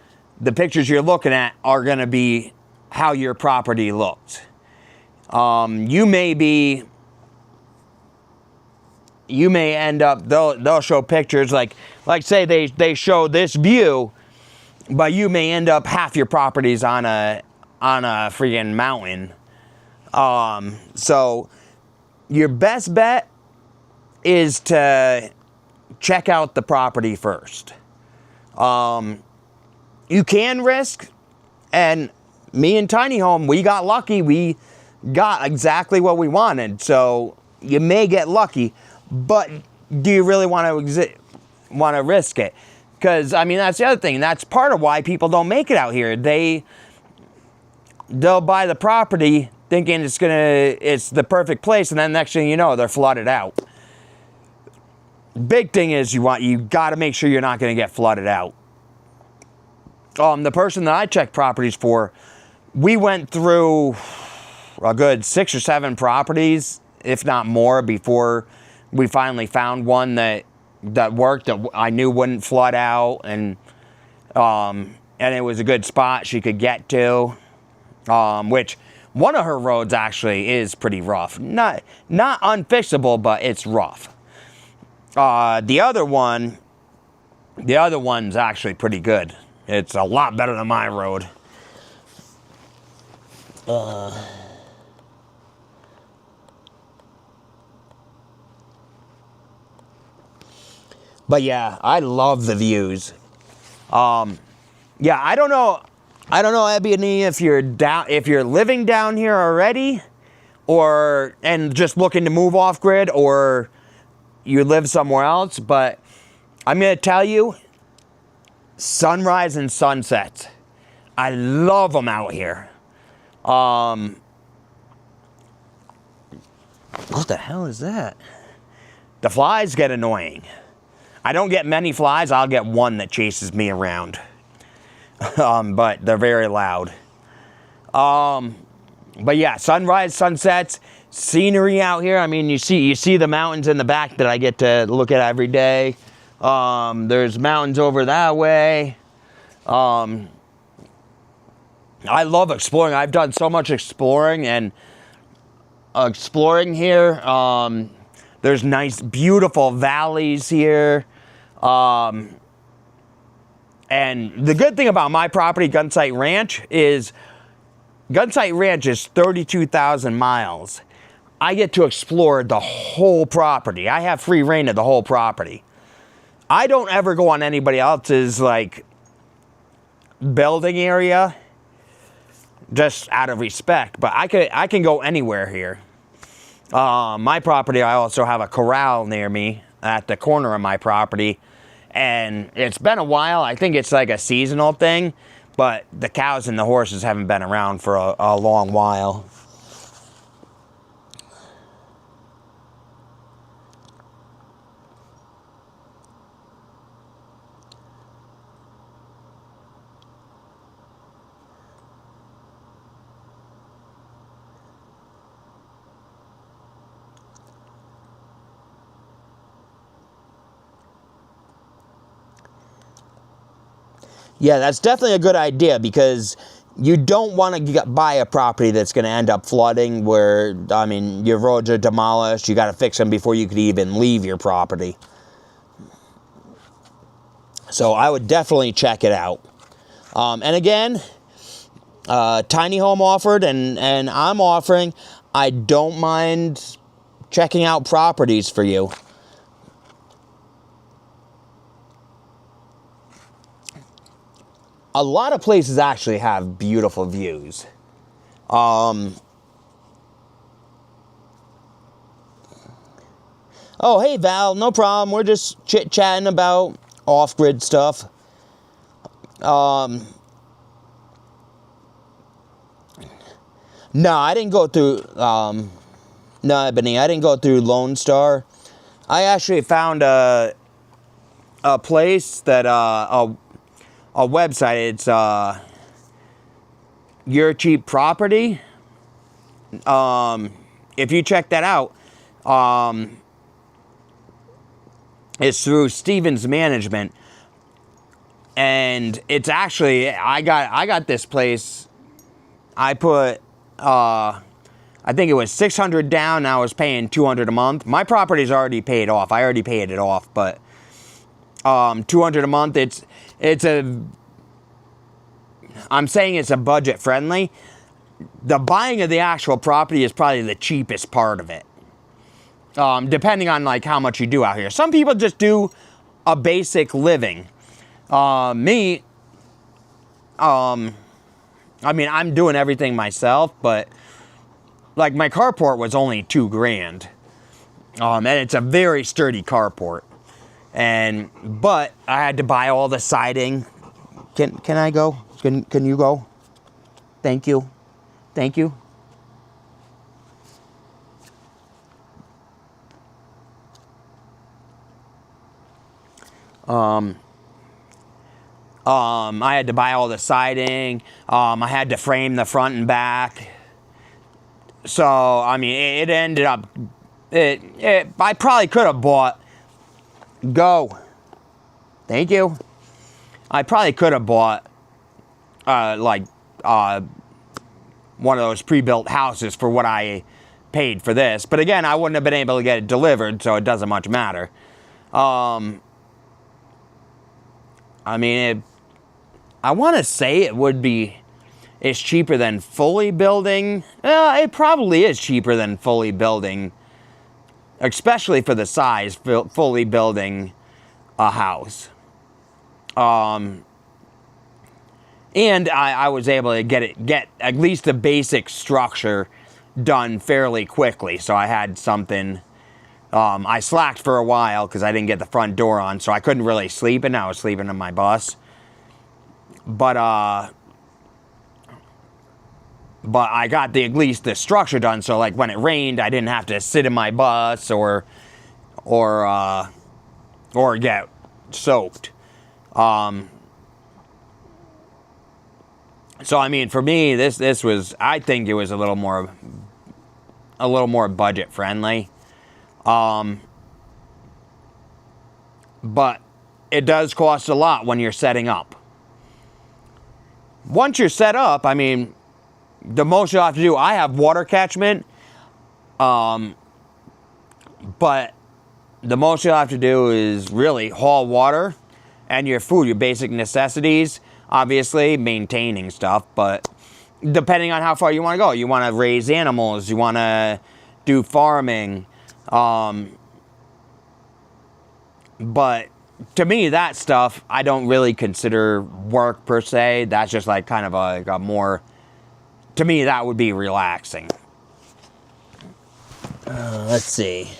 the pictures you're looking at are going to be how your property looks. You may end up, they'll show pictures like say they show this view, but you may end up half your properties on a freaking mountain. So your best bet is to check out the property first. You can risk, and me and Tiny Home, we got lucky. We got exactly what we wanted. So you may get lucky, but do you really want to risk it? Because, I mean, that's the other thing. That's part of why people don't make it out here. They'll buy the property thinking it's the perfect place, and then next thing you know, they're flooded out. Big thing is you got to make sure you're not going to get flooded out. The person that I checked properties for, we went through a good 6 or 7 properties, if not more, before we finally found one that worked, that I knew wouldn't flood out, and it was a good spot she could get to. Which one of her roads actually is pretty rough. Not unfixable, but it's rough. The other one's actually pretty good. It's a lot better than my road. But yeah, I love the views. Yeah, I don't know, Ebony, if you're living down here already, and just looking to move off grid, or you live somewhere else, but I'm gonna tell you, sunrise and sunsets, I love them out here. What the hell is that? The flies get annoying. I don't get many flies. I'll get one that chases me around. But they're very loud. But yeah, sunrise, sunsets, scenery out here. I mean, you see the mountains in the back that I get to look at every day. There's mountains over that way. I love exploring. I've done so much exploring here. There's nice, beautiful valleys here. And the good thing about my property, Gunsight Ranch, is 32,000 miles. I get to explore the whole property. I have free reign of the whole property. I don't ever go on anybody else's, building area, just out of respect, but I can go anywhere here. My property, I also have a corral near me at the corner of my property, and it's been a while. I think it's like a seasonal thing, but the cows and the horses haven't been around for a long while. Yeah, that's definitely a good idea, because you don't want to buy a property that's going to end up flooding where, I mean, your roads are demolished. You got to fix them before you could even leave your property. So I would definitely check it out. And again, tiny home offered, and I'm offering. I don't mind checking out properties for you. A lot of places actually have beautiful views. Oh, hey, Val, no problem. We're just chit-chatting about off-grid stuff. No, I didn't go through, no, Ebony, I didn't go through Lone Star. I actually found a place that, a website. It's, Your Cheap Property. If you check that out, it's through Stevens Management. And it's actually, I got this place. I put, I think it was $600 down. I was paying $200 a month. My property's already paid off. I already paid it off, but $200 a month. I'm saying it's a budget friendly. The buying of the actual property is probably the cheapest part of it. Depending on like how much you do out here. Some people just do a basic living. Me, I mean, I'm doing everything myself, but like my carport was only $2,000. And it's a very sturdy carport. But I had to buy all the siding. Can I go? Can you go? Thank you. Thank you. I had to buy all the siding. I had to frame the front and back. So, I mean, it ended up, I probably could have bought, thank you. I probably could have bought, one of those pre-built houses for what I paid for this. But again, I wouldn't have been able to get it delivered, so it doesn't much matter. I mean, I want to say it's cheaper than fully building. It probably is cheaper than fully building, especially for the size, fully building a house. And I was able to get at least the basic structure done fairly quickly. So I had something. I slacked for a while because I didn't get the front door on, so I couldn't really sleep, and I was sleeping in my bus. But I got at least the structure done, so like when it rained, I didn't have to sit in my bus or get soaked. So I mean, for me, this was, I think it was a little more budget friendly. But it does cost a lot when you're setting up. Once you're set up, I mean, the most you'll have to do, I have water catchment, but the most you'll have to do is really haul water and your food, your basic necessities, obviously maintaining stuff, but depending on how far you want to go, you want to raise animals, you want to do farming, but to me, that stuff, I don't really consider work per se. That's just like kind of a more, to me, that would be relaxing. Let's see.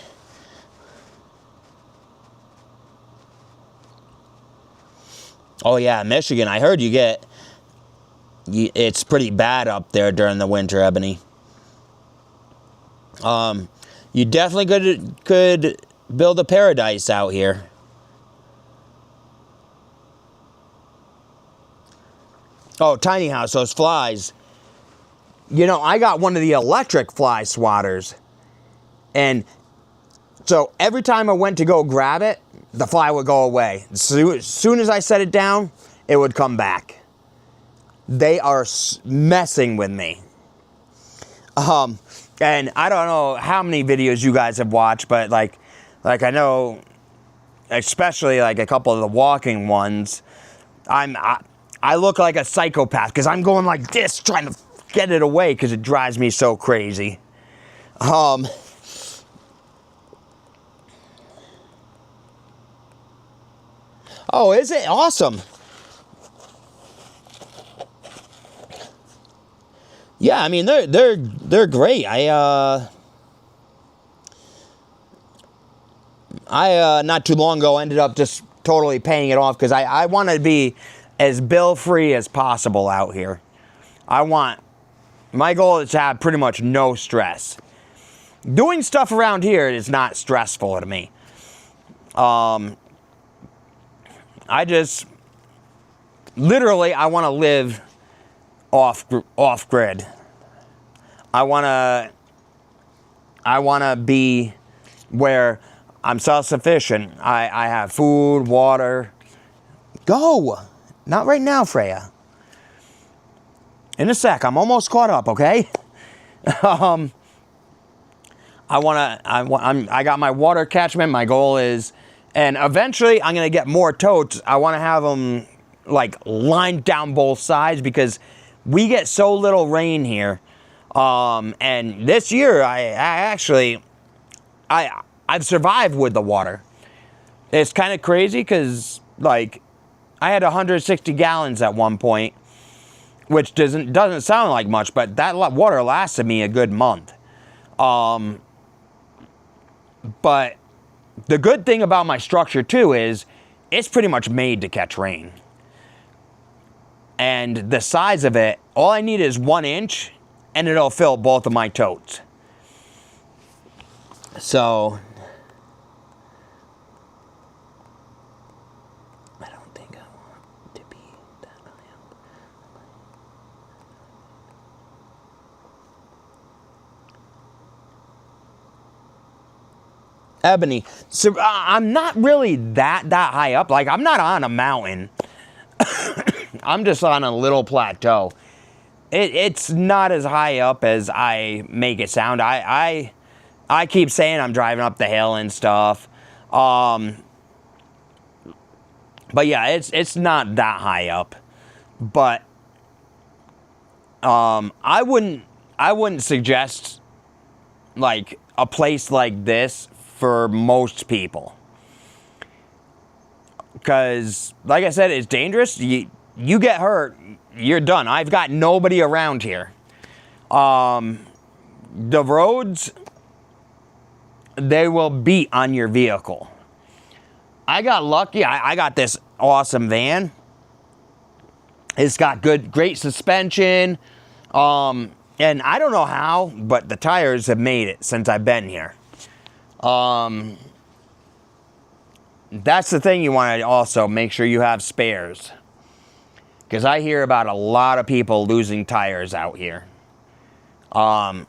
Oh yeah, Michigan. I heard it's pretty bad up there during the winter, Ebony. You definitely could build a paradise out here. Oh, tiny house, those flies. You know, I got one of the electric fly swatters. And so every time I went to go grab it, the fly would go away. As soon as I set it down, it would come back. They are messing with me. And I don't know how many videos you guys have watched, but like I know, especially like a couple of the walking ones, I look like a psychopath because I'm going like this, trying to get it away because it drives me so crazy. Oh, is it? Awesome. Yeah, I mean they're great. I not too long ago ended up just totally paying it off because I want to be as bill free as possible out here. My goal is to have pretty much no stress. Doing stuff around here is not stressful to me. I just literally I want to live off grid. I want to be where I'm self-sufficient. I have food, water. Go. Not right now, Freya. In a sec. I'm almost caught up, okay? I got my water catchment. My goal is, and eventually I'm going to get more totes. I want to have them like lined down both sides because we get so little rain here. And this year I've survived with the water. It's kind of crazy because like I had 160 gallons at one point, which doesn't sound like much, but that water lasted me a good month. But the good thing about my structure too is it's pretty much made to catch rain. And the size of it, all I need is 1 inch and it'll fill both of my totes. So I don't think I want to be that high up. Ebony, so I'm not really that high up. Like I'm not on a mountain. I'm just on a little plateau. It's not as high up as I make it sound. I keep saying I'm driving up the hill and stuff. But yeah, it's not that high up. But I wouldn't suggest like a place like this for most people. Because like I said, it's dangerous. You get hurt, you're done. I've got nobody around here. The roads, they will beat on your vehicle. I got lucky. I got this awesome van. It's got great suspension. And I don't know how, but the tires have made it since I've been here. That's the thing you want to also make sure you have spares. Because I hear about a lot of people losing tires out here. Oh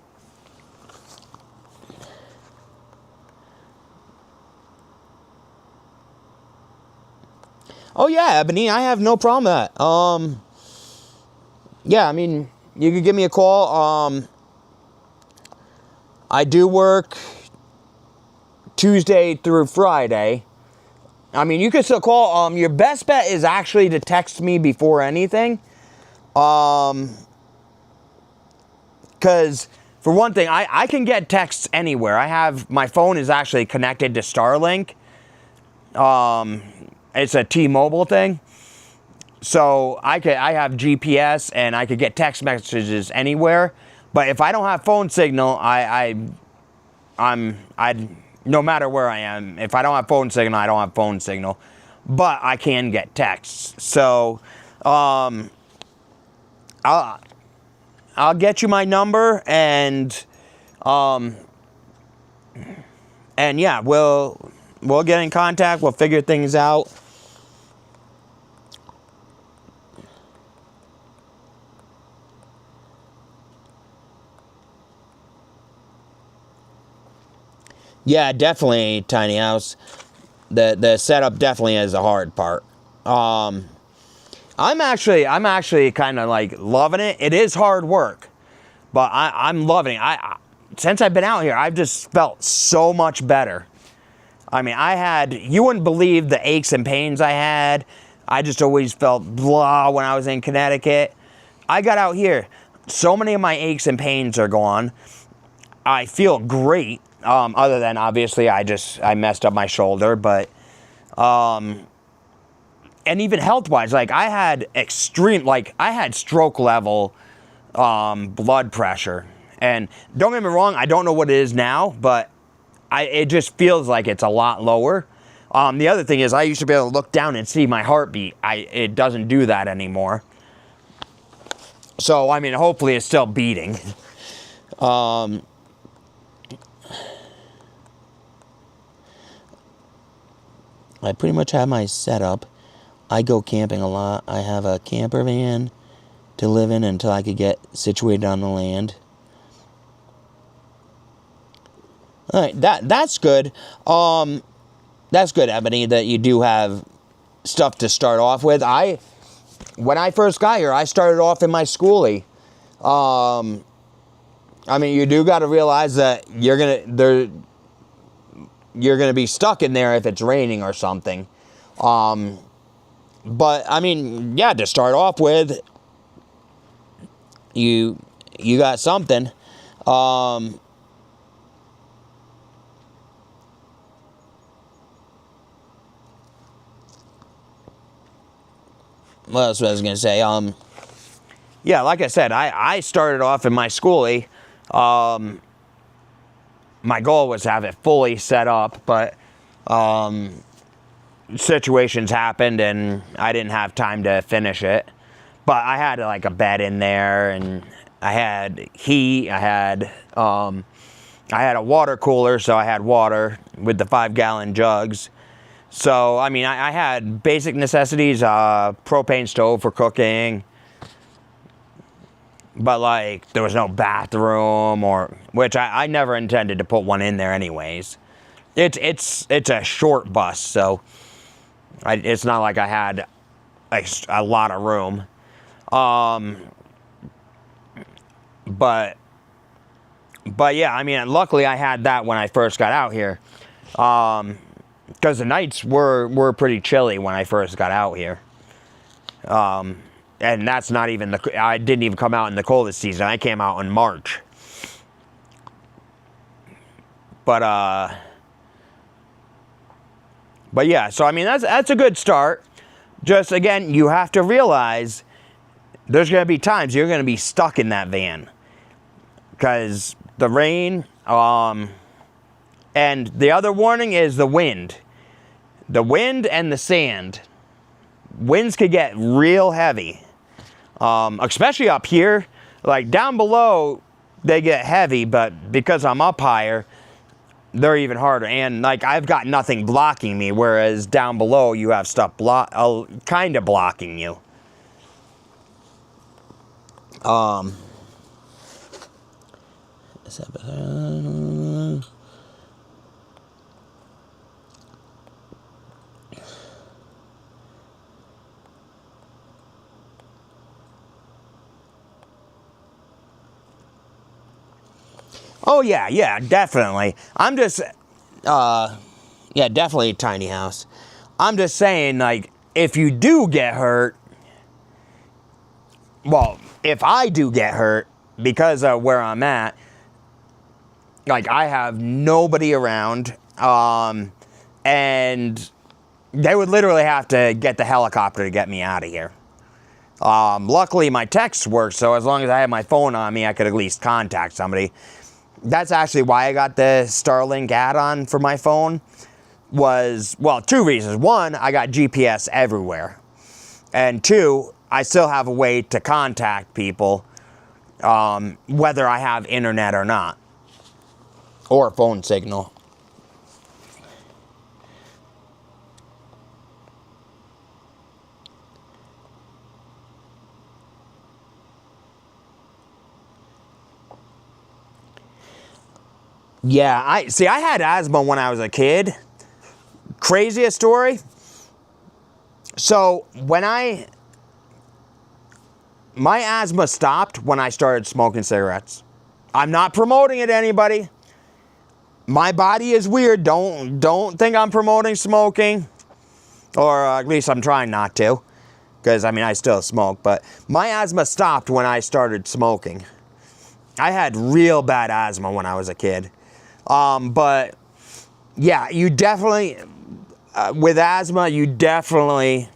yeah, Ebony, I have no problem with that. Yeah, I mean, you could give me a call. I do work Tuesday through Friday. I mean, you can still call. Your best bet is actually to text me before anything. Because, for one thing, I can get texts anywhere. My phone is actually connected to Starlink. It's a T-Mobile thing. So, I have GPS, and I could get text messages anywhere. But if I don't have phone signal, no matter where I am, if I don't have phone signal, I don't have phone signal. But I can get texts. So, I'll get you my number and yeah, we'll get in contact. We'll figure things out. Yeah, definitely tiny house. The setup definitely is the hard part. I'm actually kind of like loving it. It is hard work, but I'm loving it. Since I've been out here, I've just felt so much better. I mean, you wouldn't believe the aches and pains I had. I just always felt blah when I was in Connecticut. I got out here, so many of my aches and pains are gone. I feel great, other than obviously I messed up my shoulder, but, and even health-wise, like I had stroke level, blood pressure. And don't get me wrong, I don't know what it is now, but it just feels like it's a lot lower. The other thing is I used to be able to look down and see my heartbeat. It doesn't do that anymore. So, I mean, hopefully it's still beating. I pretty much have my setup. I go camping a lot. I have a camper van to live in until I could get situated on the land. All right, that's good. That's good, Ebony, that you do have stuff to start off with. When I first got here, I started off in my schoolie. I mean, you do got to realize that you're gonna be stuck in there if it's raining or something. But I mean, yeah, to start off with, you got something. What else was I going to say? Yeah, like I said, I started off in my schoolie. My goal was to have it fully set up, but situations happened and I didn't have time to finish it. But I had like a bed in there, and I had heat. I had a water cooler, so I had water with the 5-gallon jugs. So, I mean, I had basic necessities, propane stove for cooking, but, like, there was no bathroom, which I never intended to put one in there anyways. It's a short bus, so it's not like I had a lot of room. But yeah, I mean, luckily I had that when I first got out here. Because the nights were pretty chilly when I first got out here. And that's not even I didn't even come out in the coldest season. I came out in March. But yeah, so I mean, that's a good start. Just, again, you have to realize there's going to be times you're going to be stuck in that van. Because the rain, and the other warning is the wind. The wind and the sand. Winds could get real heavy. Especially up here. Like down below, they get heavy, but because I'm up higher, they're even harder. And like I've got nothing blocking me, whereas down below you have stuff kind of blocking you. Oh, yeah, definitely. I'm just, yeah, definitely a tiny house. I'm just saying, like, if you do get hurt, well, if I do get hurt, because of where I'm at, like, I have nobody around, and they would literally have to get the helicopter to get me out of here. Luckily, my text works, so as long as I have my phone on me, I could at least contact somebody. That's actually why I got the Starlink add-on for my phone. Was, well, 2 reasons. 1, I got GPS everywhere. And 2, I still have a way to contact people, whether I have internet or not. Or a phone signal. Yeah, I had asthma when I was a kid. Craziest story. So when I my asthma stopped when I started smoking cigarettes. I'm not promoting it to anybody. My body is weird. Don't think I'm promoting smoking. Or at least I'm trying not to. Because, I mean, I still smoke. But my asthma stopped when I started smoking. I had real bad asthma when I was a kid. But, yeah, you definitely... with asthma, you definitely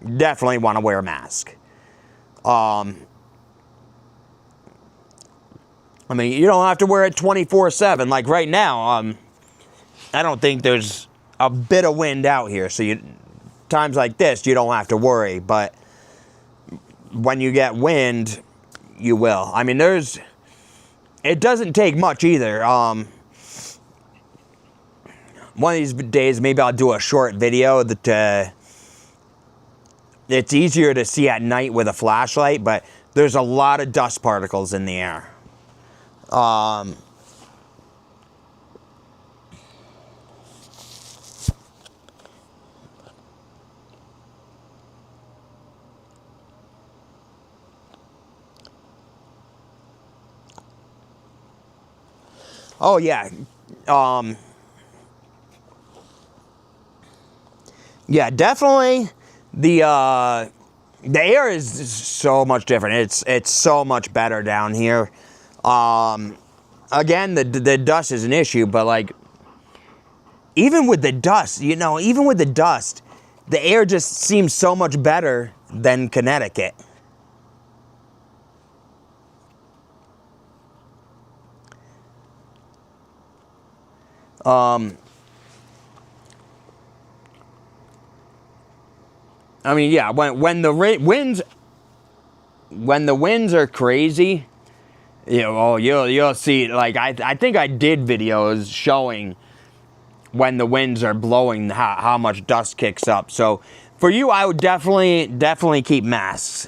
want to wear a mask. I mean, you don't have to wear it 24/7. Like right now, I don't think there's a bit of wind out here. So times like this, you don't have to worry. But when you get wind, you will. I mean, it doesn't take much either. One of these days, maybe I'll do a short video that it's easier to see at night with a flashlight, but there's a lot of dust particles in the air. Oh yeah. Yeah, definitely the air is so much different. It's so much better down here. Again, the dust is an issue, but like even with the dust, the air just seems so much better than Connecticut. I mean, yeah, when the winds are crazy, you'll see. Like I think I did videos showing when the winds are blowing how much dust kicks up. So for you, I would definitely keep masks.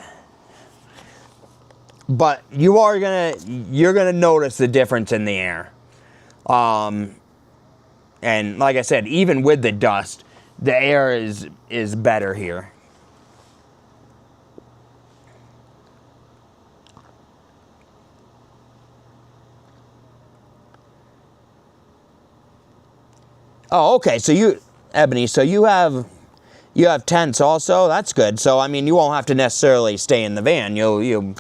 But you're gonna notice the difference in the air. And like I said, even with the dust, the air is better here. Oh, okay. So Ebony, so you have tents also. That's good. So I mean, you won't have to necessarily stay in the van. You'll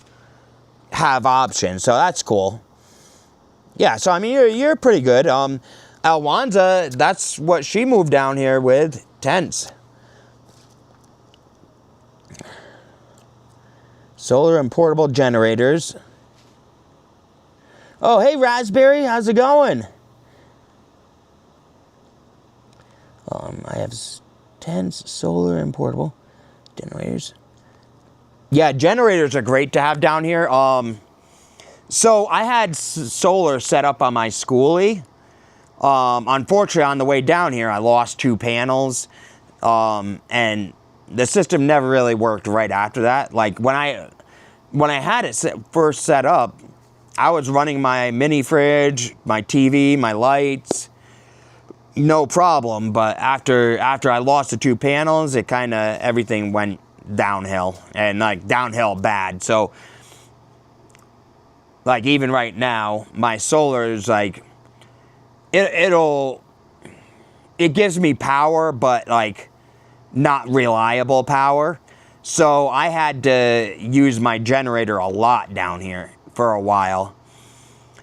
have options. So that's cool. Yeah. So I mean, you're pretty good. Alwanza, that's what she moved down here with, tents. Solar and portable generators. Oh, hey Raspberry, how's it going? I have tents, solar, and portable generators. Yeah, generators are great to have down here. So I had solar set up on my schoolie. Unfortunately, on the way down here, I lost 2 panels. And the system never really worked right after that. Like when I had it first set up, I was running my mini fridge, my TV, my lights, no problem. But after I lost the 2 panels, it kind of everything went downhill, and like downhill bad. So like even right now, my solar is like it gives me power, but like not reliable power. So I had to use my generator a lot down here for a while.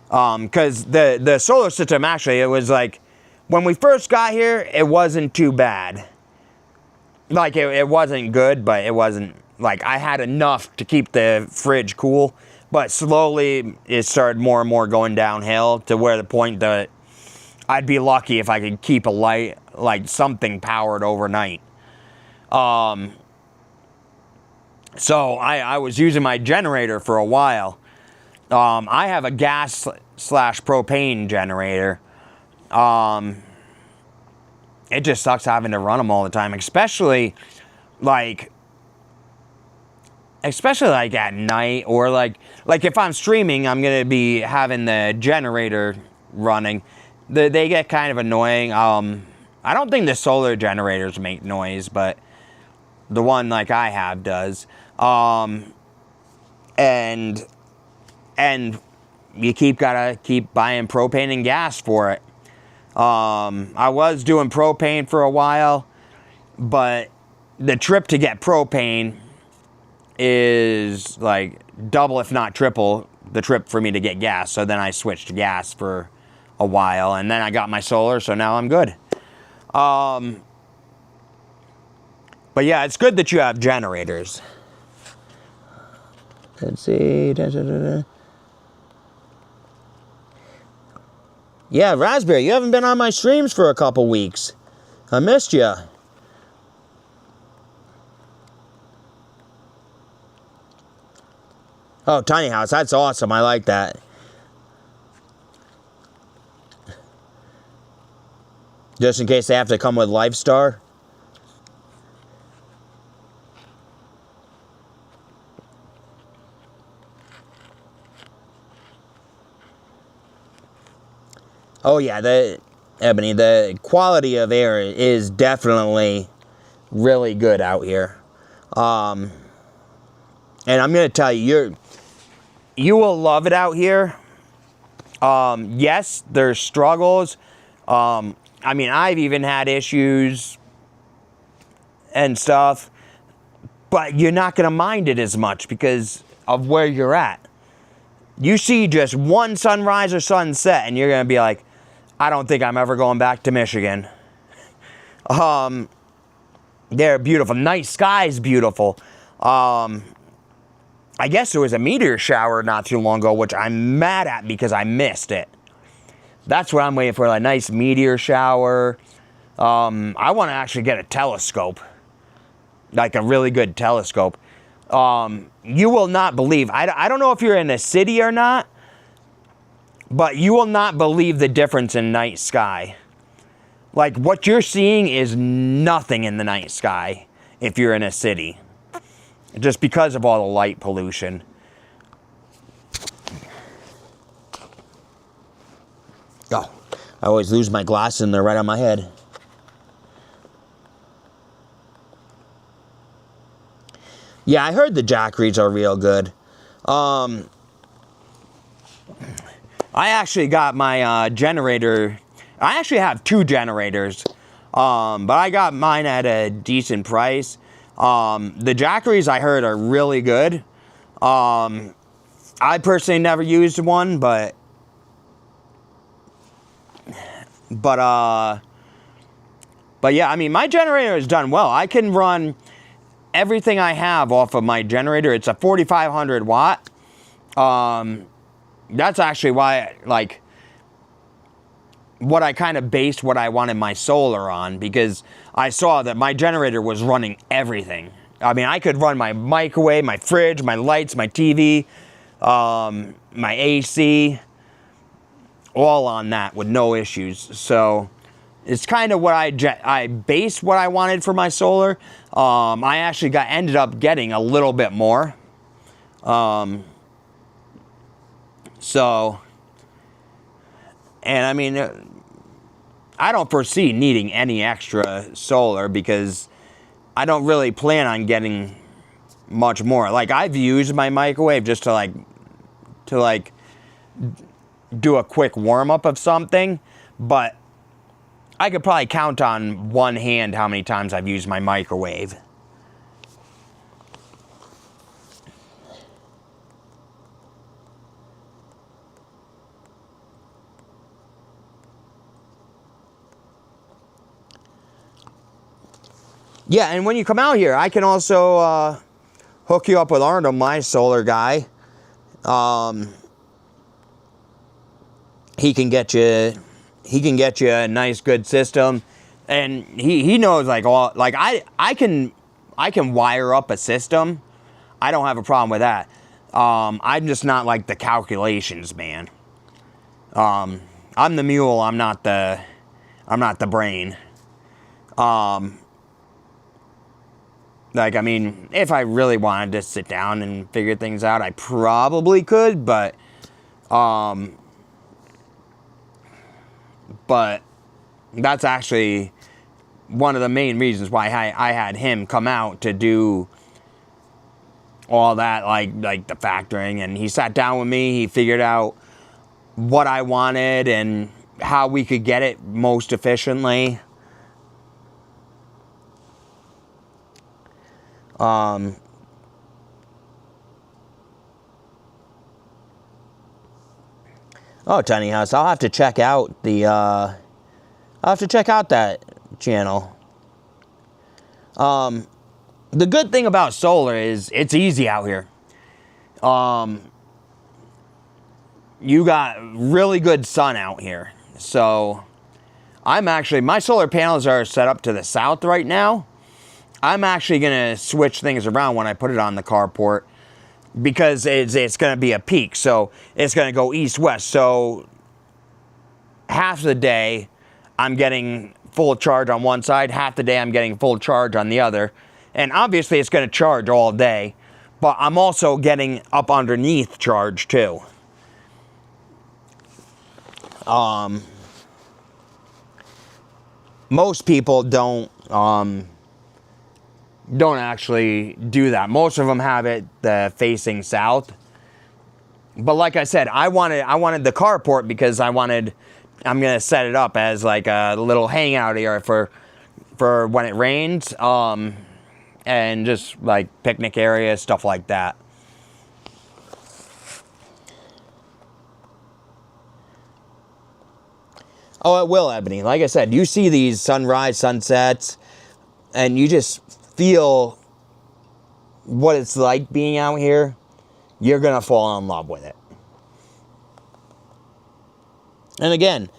Because the solar system, actually, it was like, when we first got here, it wasn't too bad. Like, it wasn't good, but it wasn't, like, I had enough to keep the fridge cool. But slowly, it started more and more going downhill to where the point that I'd be lucky if I could keep a light, like something powered overnight. So I was using my generator for a while. I have a gas / propane generator. It just sucks having to run them all the time, especially like at night, or like if I'm streaming, I'm gonna be having the generator running. They get kind of annoying. I don't think the solar generators make noise, but the one like I have does. And and you gotta keep buying propane and gas for it. I was doing propane for a while, but the trip to get propane is like double, if not triple, the trip for me to get gas. So then I switched to gas for a while, and then I got my solar, so now I'm good. But yeah, it's good that you have generators. Let's see. Yeah, Raspberry, you haven't been on my streams for a couple weeks. I missed you. Oh, tiny house. That's awesome. I like that. Just in case they have to come with Lifestar. Oh yeah, Ebony, the quality of air is definitely really good out here. And I'm gonna tell you, you will love it out here. Yes, there's struggles. I mean, I've even had issues and stuff, but you're not gonna mind it as much because of where you're at. You see just one sunrise or sunset, and you're gonna be like, I don't think I'm ever going back to Michigan. They're beautiful. Night sky's beautiful. I guess there was a meteor shower not too long ago, which I'm mad at because I missed it. That's what I'm waiting for, a nice meteor shower. I want to actually get a telescope. Like a really good telescope. You will not believe, I don't know if you're in a city or not, but you will not believe the difference in night sky. Like, what you're seeing is nothing in the night sky if you're in a city. Just because of all the light pollution. Oh, I always lose my glasses and they're right on my head. Yeah, I heard the Jackeries are real good. I actually got my generator. I actually have 2 generators, but I got mine at a decent price. The Jackeries I heard are really good. I personally never used one, but yeah, I mean, my generator is done well. I can run everything I have off of my generator. It's a 4,500 watt. That's actually why, like, what I kind of based what I wanted my solar on, because I saw that my generator was running everything. I mean, I could run my microwave, my fridge, my lights, my TV, my AC, all on that with no issues. So it's kind of what I based what I wanted for my solar. I actually ended up getting a little bit more. So, and I mean, I don't foresee needing any extra solar because I don't really plan on getting much more. Like, I've used my microwave just to do a quick warm-up of something, but I could probably count on one hand how many times I've used my microwave. Yeah, and when you come out here, I can also hook you up with Arnold, my solar guy. He can get you a nice, good system, and he knows I can wire up a system. I don't have a problem with that. I'm just not like the calculations man. I'm the mule. I'm not the brain. Like, I mean, if I really wanted to sit down and figure things out, I probably could, but that's actually one of the main reasons why I had him come out to do all that, like the factoring. And he sat down with me. He figured out what I wanted and how we could get it most efficiently. Oh, Tiny House. I'll have to check out I'll have to check out that channel. The good thing about solar is it's easy out here. You got really good sun out here. So my solar panels are set up to the south right now. I'm actually going to switch things around when I put it on the carport, because it's going to be a peak. So it's going to go east-west. So half the day I'm getting full charge on one side, half the day I'm getting full charge on the other. And obviously it's going to charge all day, but I'm also getting up underneath charge too. Most people don't actually do that. Most of them have it facing south. But like I said, I wanted the carport because I'm gonna set it up as like a little hangout area for when it rains, and just like picnic area, stuff like that. Oh, it will, Ebony. Like I said, you see these sunrise, sunsets, and you just feel what it's like being out here. You're gonna fall in love with it. And again,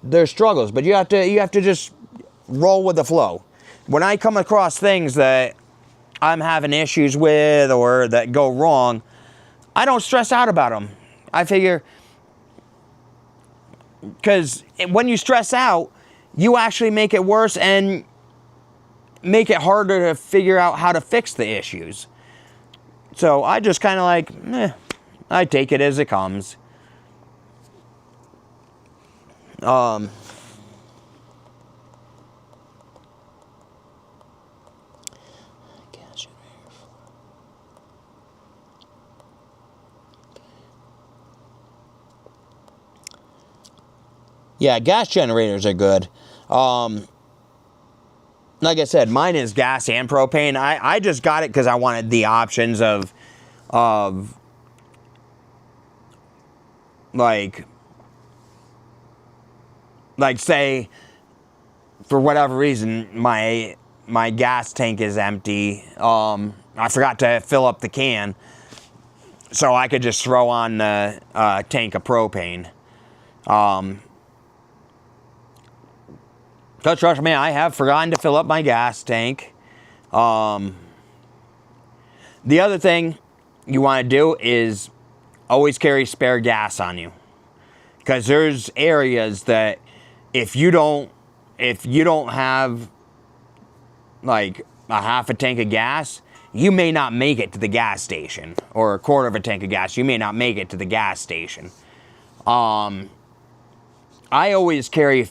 there's struggles, but you have to just roll with the flow. When I come across things that I'm having issues with or that go wrong, I don't stress out about them. I figure, because when you stress out, you actually make it worse and make it harder to figure out how to fix the issues. So I just kind of like, I take it as it comes. Yeah, gas generators are good. Like I said, mine is gas and propane. I just got it because I wanted the options of like say, for whatever reason, my gas tank is empty. I forgot to fill up the can, so I could just throw on the tank of propane. So trust me, I have forgotten to fill up my gas tank. The other thing you want to do is always carry spare gas on you, because there's areas that if you don't have like a half a tank of gas, you may not make it to the gas station, or a quarter of a tank of gas. You may not make it to the gas station. I always carry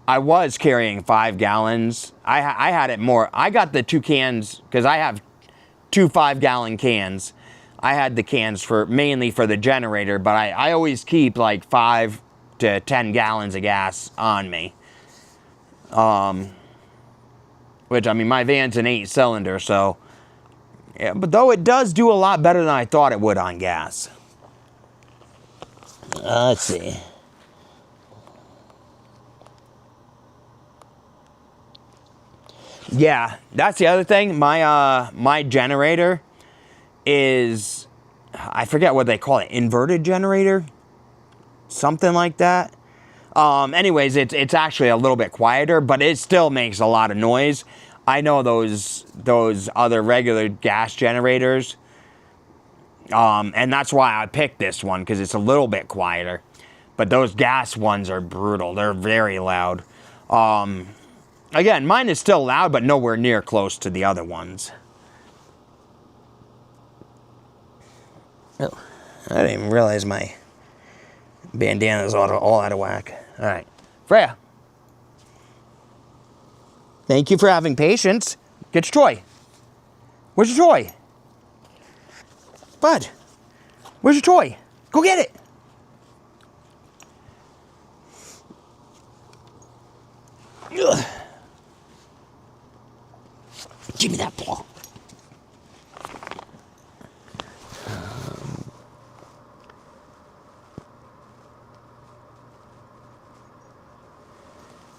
I was carrying 5 gallons. I had it more. I got the 2 cans because I have 2 5-gallon cans. I had the cans mainly for the generator, but I always keep like 5 to 10 gallons of gas on me. Which, I mean, my van's an 8-cylinder, so yeah, but though it does do a lot better than I thought it would on gas. Let's see. Yeah, that's the other thing. My generator is, I forget what they call it, inverted generator? Something like that. Anyways, it's actually a little bit quieter, but it still makes a lot of noise. I know those other regular gas generators, and that's why I picked this one, because it's a little bit quieter. But those gas ones are brutal. They're very loud. Again, mine is still loud, but nowhere near close to the other ones. Oh, I didn't even realize my bandana's all out of whack. All right. Freya. Thank you for having patience. Get your toy. Where's your toy? Bud, where's your toy? Go get it. Ugh. Give me that ball.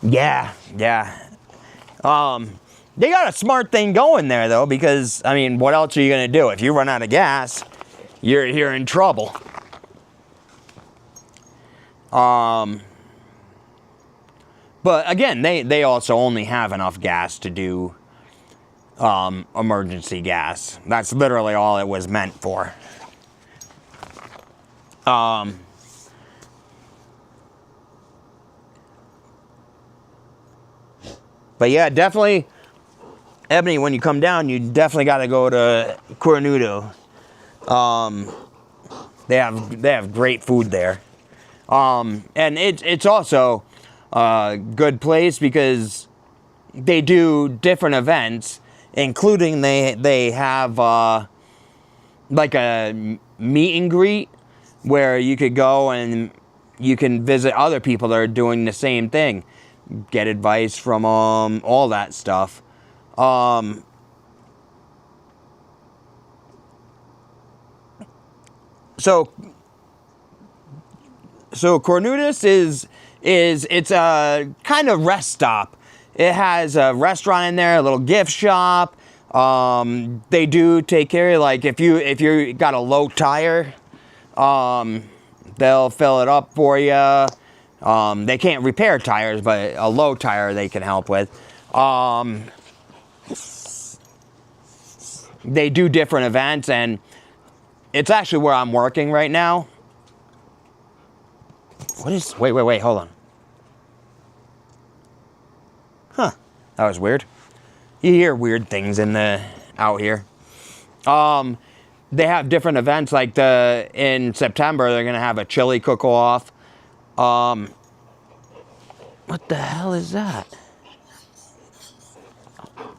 Yeah. They got a smart thing going there though, because I mean, what else are you gonna do if you run out of gas? You're in trouble. But again, they also only have enough gas to do emergency gas. That's literally all it was meant for. But yeah, definitely, Ebony, when you come down, you definitely got to go to Cornudo. They have great food there. And it's also a good place because they do different events, including they have like a meet and greet where you could go and you can visit other people that are doing the same thing, get advice from all that stuff. So Cornudas is it's a kind of rest stop. It has a restaurant in there, a little gift shop. They do take care of, like, if you got a low tire, they'll fill it up for you. They can't repair tires, but a low tire they can help with. They do different events, and it's actually where I'm working right now. Wait, hold on. Huh, that was weird. You hear weird things out here. They have different events, like in September, they're gonna have a chili cook-off. What the hell is that?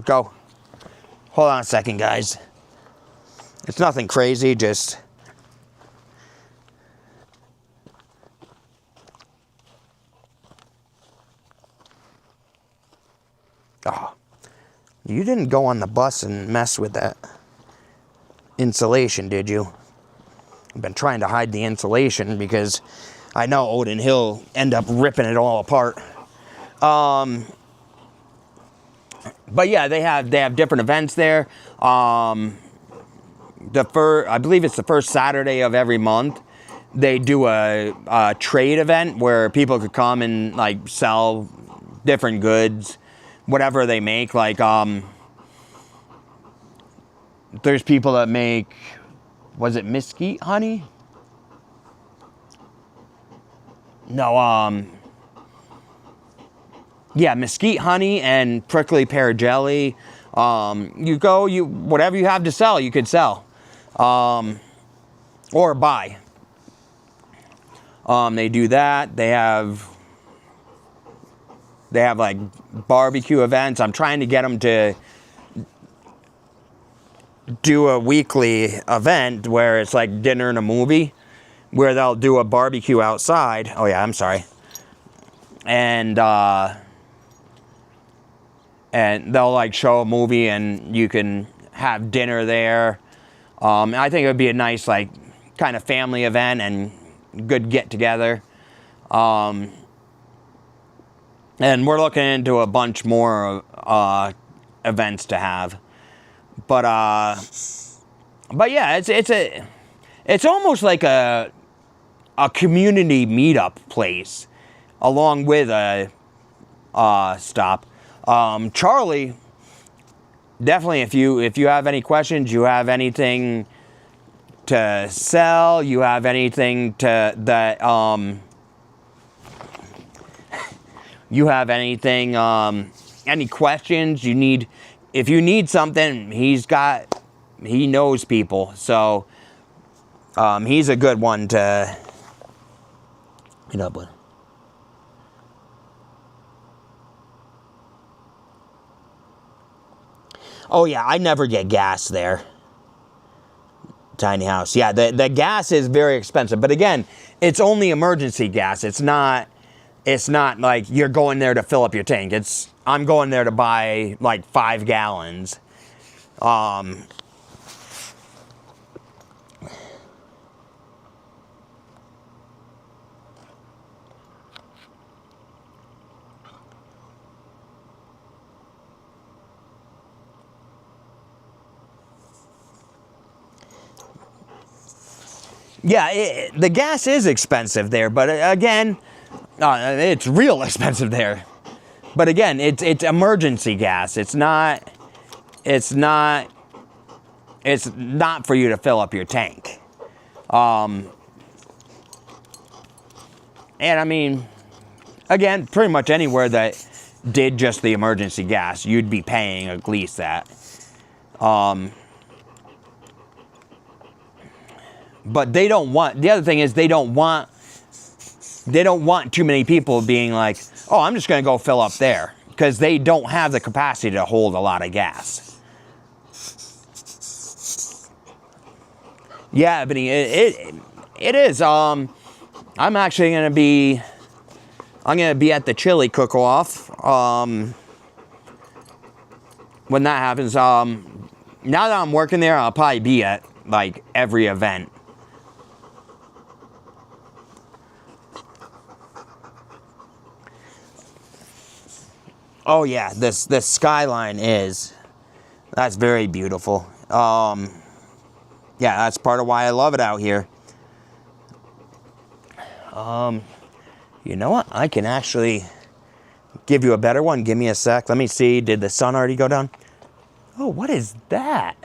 Go. Hold on a second, guys. It's nothing crazy, just... Oh, you didn't go on the bus and mess with that insulation, did you? I've been trying to hide the insulation because I know Odin Hill end up ripping it all apart. But yeah, they have different events there. I believe it's the first Saturday of every month. They do a trade event where people could come and like sell different goods, whatever they make. Like there's people that make, was it mesquite honey? No, yeah, mesquite honey and prickly pear jelly. Whatever you have to sell, you could sell. Or buy. They do that. They have like barbecue events. I'm trying to get them to do a weekly event where it's like dinner and a movie, where they'll do a barbecue outside. Oh yeah, I'm sorry. And they'll like show a movie and you can have dinner there. I think it would be a nice like kind of family event and good get together. And we're looking into a bunch more events to have. But yeah, it's almost like a community meetup place along with a stop. Charlie, definitely, if you have any questions, you have anything to sell, you have anything you have anything, any questions you need, if you need something, he knows people, so he's a good one to meet up with. Oh yeah, I never get gas there. Tiny house. Yeah, the gas is very expensive. But again, it's only emergency gas. It's not like you're going there to fill up your tank. I'm going there to buy like 5 gallons. Yeah, the gas is expensive there, but again, it's real expensive there. But again, it's emergency gas. It's not for you to fill up your tank. And I mean, again, pretty much anywhere that did just the emergency gas, you'd be paying at least that. But the other thing is they don't want too many people being like, oh, I'm just going to go fill up there. Because they don't have the capacity to hold a lot of gas. Yeah, but it is. I'm actually going to be at the chili cook-off. When that happens, now that I'm working there, I'll probably be at like every event. Oh yeah, this skyline that's very beautiful. Yeah, that's part of why I love it out here. You know what? I can actually give you a better one. Give me a sec. Let me see. Did the sun already go down? Oh, what is that?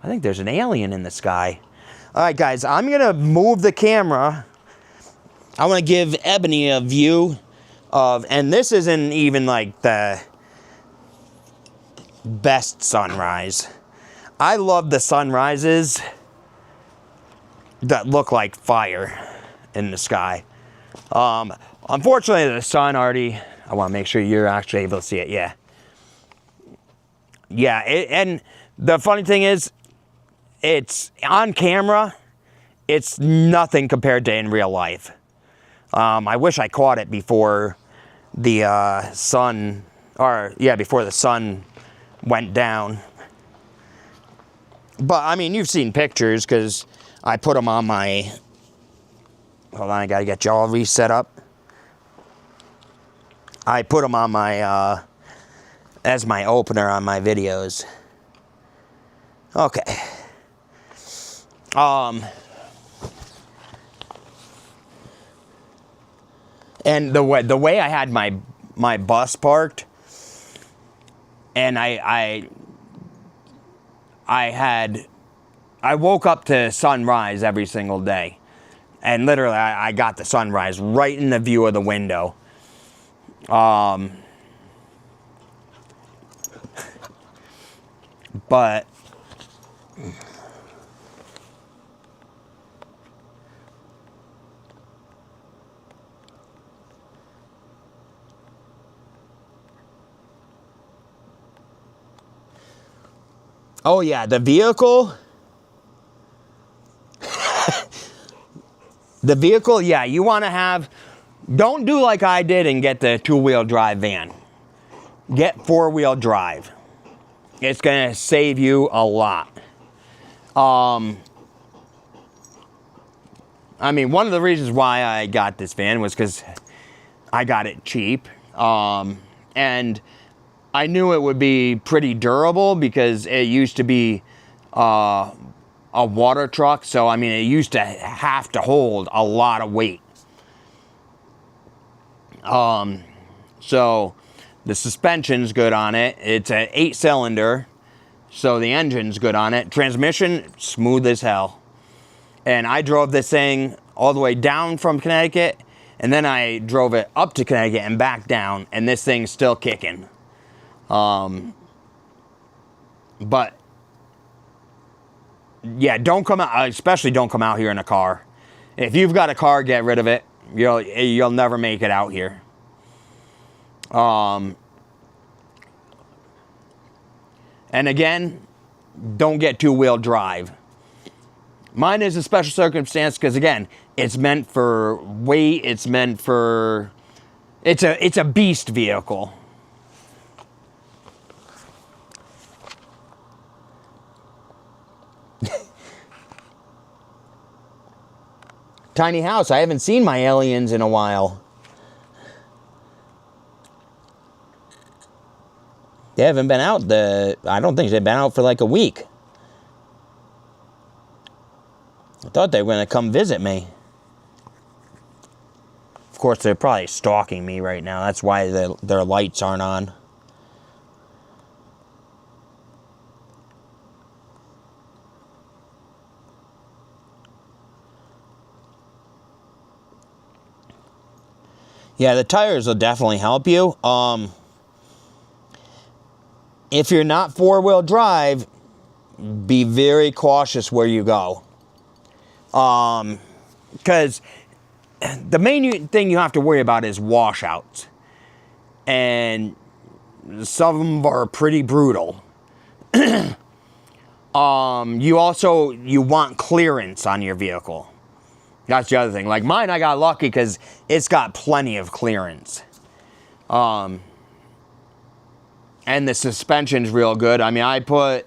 I think there's an alien in the sky. All right, guys, I'm going to move the camera. I want to give Ebony a view of, and this isn't even like the best sunrise. I love the sunrises that look like fire in the sky. Unfortunately, the sun already, I want to make sure you're actually able to see it. Yeah. Yeah, and the funny thing is, it's on camera, it's nothing compared to in real life. I wish I caught it before the sun, before the sun went down. But, I mean, you've seen pictures, because I put them on my, hold on, I gotta get y'all reset up. I put them on my, as my opener on my videos. Okay. And the way I had my bus parked, and I woke up to sunrise every single day. And literally, I got the sunrise right in the view of the window. But oh yeah, the vehicle. The vehicle, yeah, you want to have, don't do like I did and get the 2-wheel drive van. Get 4-wheel drive. It's going to save you a lot. I mean, one of the reasons why I got this van was because I got it cheap. And I knew it would be pretty durable because it used to be a water truck. So, I mean, it used to have to hold a lot of weight. So the suspension's good on it. It's an 8-cylinder, so the engine's good on it. Transmission, smooth as hell. And I drove this thing all the way down from Connecticut, and then I drove it up to Connecticut and back down, and this thing's still kicking. But yeah, don't come out, especially don't come out here in a car. If you've got a car, get rid of it. You'll never make it out here. And And again, don't get two-wheel drive. Mine is a special circumstance because, again, it's meant for weight. It's meant for... It's a beast vehicle. Tiny house. I haven't seen my aliens in a while. They haven't been out I don't think they've been out for like a week. I thought they were going to come visit me. Of course, they're probably stalking me right now. That's why their lights aren't on. Yeah, the tires will definitely help you. If you're not four-wheel drive, be very cautious where you go. Because the main thing you have to worry about is washouts. And some of them are pretty brutal. You want clearance on your vehicle. That's the other thing. Like mine, I got lucky because it's got plenty of clearance. And the suspension's real good. I mean, I put...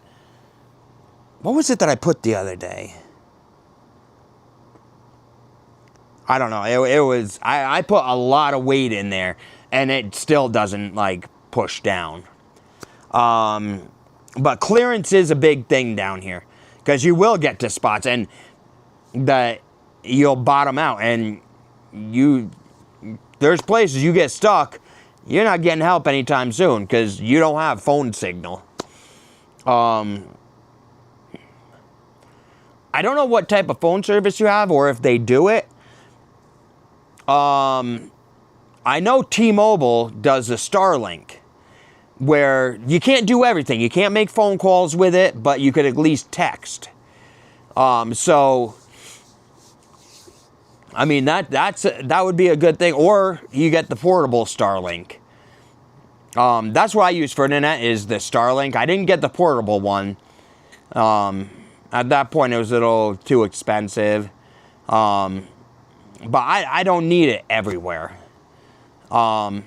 What was it that I put the other day? I don't know. It was... I put a lot of weight in there, and it still doesn't, like, push down. But clearance is a big thing down here. Because you will get to spots, and you'll bottom out, and there's places you get stuck, you're not getting help anytime soon, because you don't have phone signal. I don't know what type of phone service you have, or if they do it. I know T-Mobile does the Starlink, where you can't do everything. You can't make phone calls with it, but you could at least text. So... I mean, that would be a good thing. Or you get the portable Starlink. That's what I use for internet, is the Starlink. I didn't get the portable one. At that point, it was a little too expensive. But I don't need it everywhere. My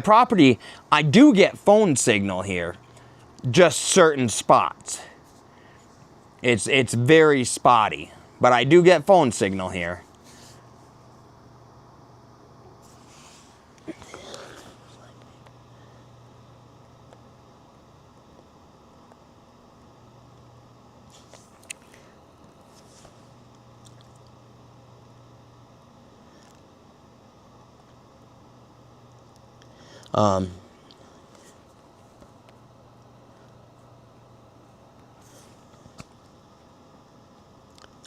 property, I do get phone signal here. Just certain spots. It's very spotty. But I do get phone signal here.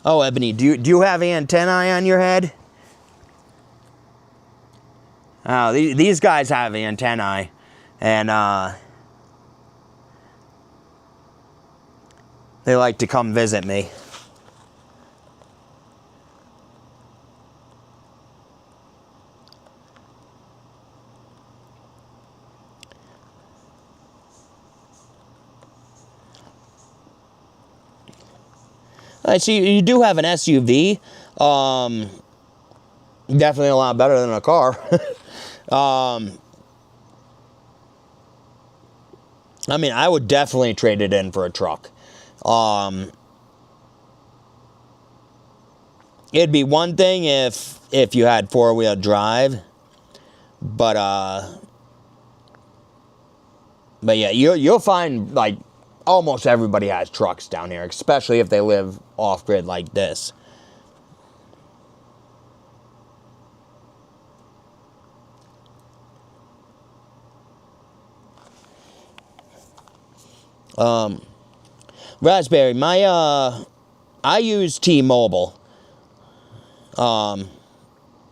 Oh, Ebony, do you have antennae on your head? Oh, these guys have antennae, and they like to come visit me. I see you do have an SUV. Definitely a lot better than a car. I mean, I would definitely trade it in for a truck. It'd be one thing if you had four-wheel drive, but yeah, you'll find like almost everybody has trucks down here, especially if they live off-grid like this. Raspberry, I use T-Mobile. And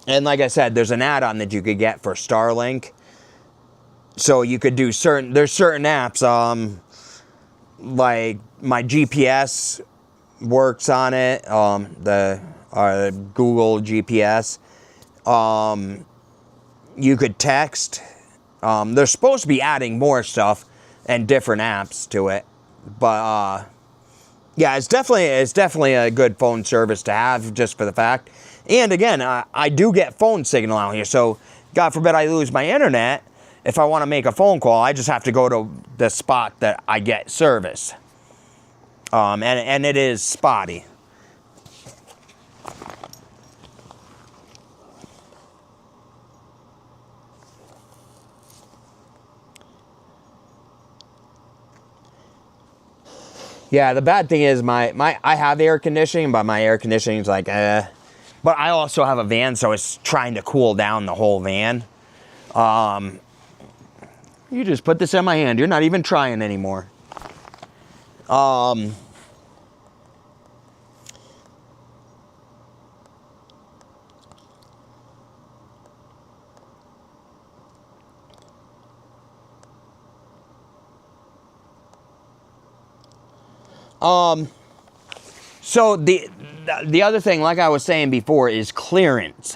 like I said, there's an add-on that you could get for Starlink. So you could do there's certain apps, like my GPS works on it, the Google GPS. You could text. They're supposed to be adding more stuff, and different apps to it. But yeah, it's definitely a good phone service to have, just for the fact. And again, I do get phone signal out here, so God forbid I lose my internet. If I want to make a phone call, I just have to go to the spot that I get service. And it is spotty. Yeah, the bad thing is I have air conditioning, but my air conditioning is like, But I also have a van, so it's trying to cool down the whole van. You just put this in my hand. You're not even trying anymore. So the other thing, like I was saying before, is clearance.